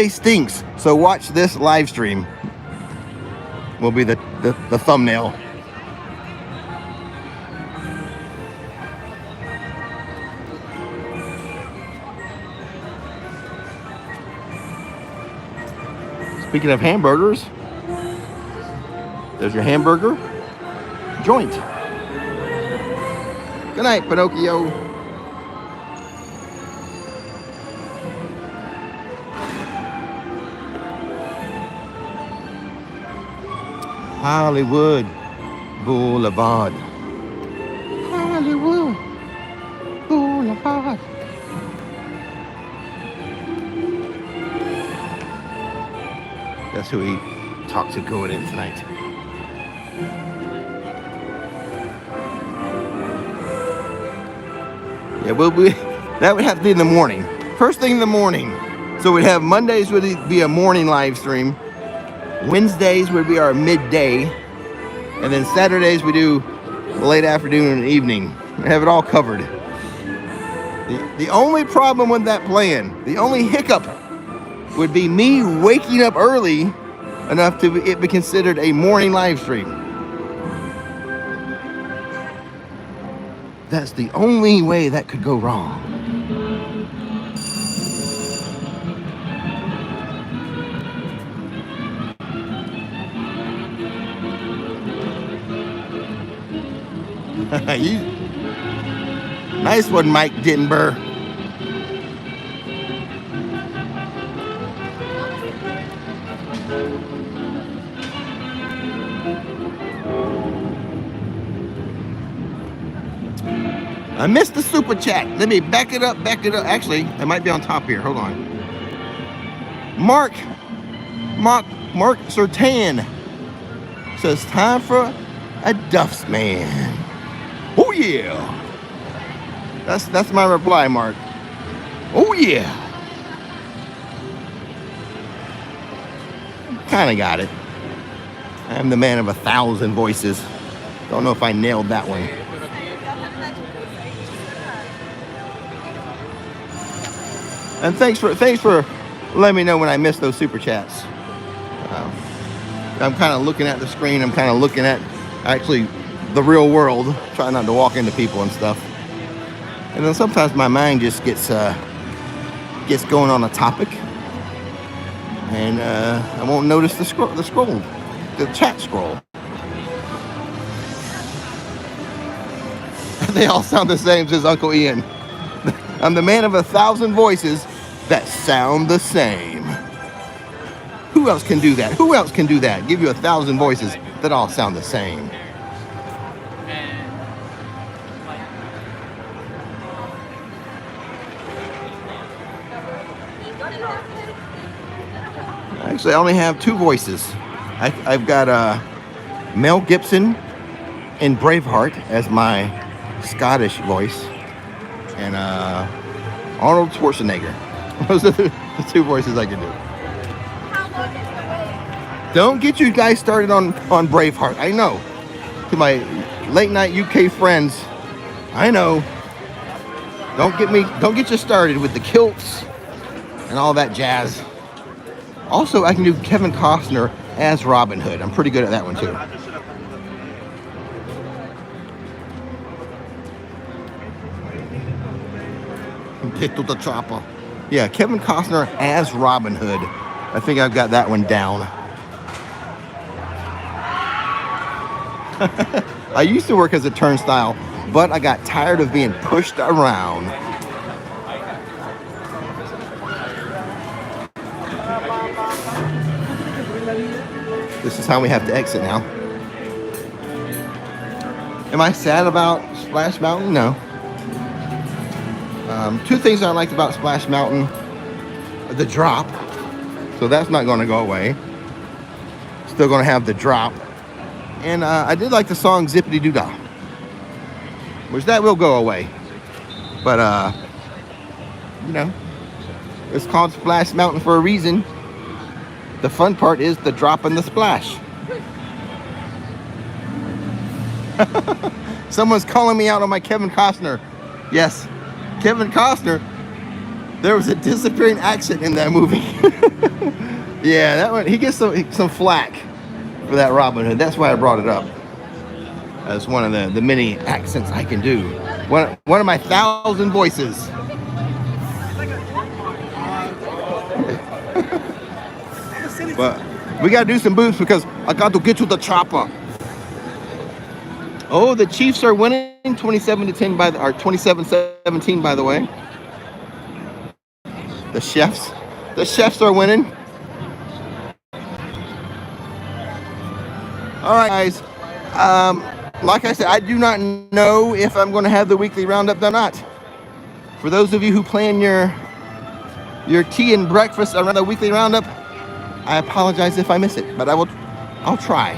Stinks. So watch this live stream. Will be the thumbnail. Speaking of hamburgers, there's your hamburger joint. Good night, Pinocchio. Hollywood Boulevard. Hollywood Boulevard. That's who he talked to going in tonight. Yeah, that would have to be in the morning. First thing in the morning. So we'd have Mondays would be a morning live stream. Wednesdays would be our midday. And then Saturdays we do late afternoon and evening. We have it all covered. The only problem with that plan, the only hiccup, would be me waking up early enough to it be considered a morning live stream. That's the only way that could go wrong. Nice one, Mike Dittenberg. I missed the super chat. Let me back it up. Actually, it might be on top here. Hold on. Mark Sertan says, time for a Duff's man. Oh yeah. That's my reply, Mark. Oh yeah. Kinda got it. I'm the man of 1,000 voices. Don't know if I nailed that one. And thanks for letting me know when I miss those super chats. I'm kind of looking at the screen. I'm kind of looking at actually the real world, trying not to walk into people and stuff. And then sometimes my mind just gets going on a topic, and I won't notice the chat scroll. They all sound the same, says Uncle Ian. I'm the man of 1,000 voices that sound the same. Who else can do that? Who else can do that? Give you 1,000 voices that all sound the same. Actually, I only have 2 voices. I've got Mel Gibson in Braveheart as my Scottish voice, and Arnold Schwarzenegger. Those are the 2 voices I can do. Don't get you guys started on Braveheart. I know. To my late night UK friends, I know. Don't get you started with the kilts and all that jazz. Also, I can do Kevin Costner as Robin Hood. I'm pretty good at that one too. get to the chopper. Yeah, Kevin Costner as Robin Hood. I think I've got that one down. I used to work as a turnstile, but I got tired of being pushed around. This is how we have to exit now. Am I sad about Splash Mountain? No. Two things I liked about Splash Mountain. The drop. So that's not going to go away. Still going to have the drop. And I did like the song Zippity Doo Dah, which that will go away. But, you know, it's called Splash Mountain for a reason. The fun part is the drop and the splash. Someone's calling me out on my Kevin Costner. Yes, Kevin Costner. There was a disappearing accent in that movie. Yeah, that one, he gets some flack for that Robin Hood. That's why I brought it up. As one of the many accents I can do. One of my 1,000 voices. But we gotta do some booths because I got to get to the chopper. Oh, the Chiefs are winning 27-10 or 27-17 by the way. The chefs are winning. All right, guys. Like I said, I do not know if I'm going to have the weekly roundup or not. For those of you who plan your tea and breakfast around the weekly roundup, I apologize if I miss it, but I'll try.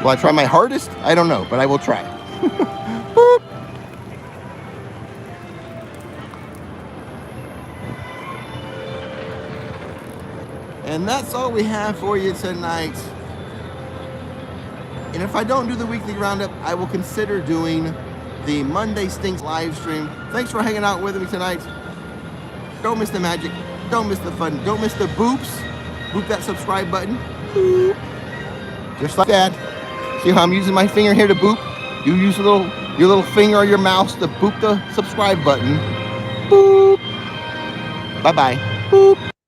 Will I try my hardest? I don't know, but I will try. And that's all we have for you tonight. And if I don't do the weekly roundup, I will consider doing the Monday Stinks live stream. Thanks for hanging out with me tonight. Don't miss the magic. Don't miss the fun. Don't miss the boops. Boop that subscribe button. Boop. Just like that. See how I'm using my finger here to boop? You use your little finger or your mouse to boop the subscribe button. Boop. Bye-bye. Boop.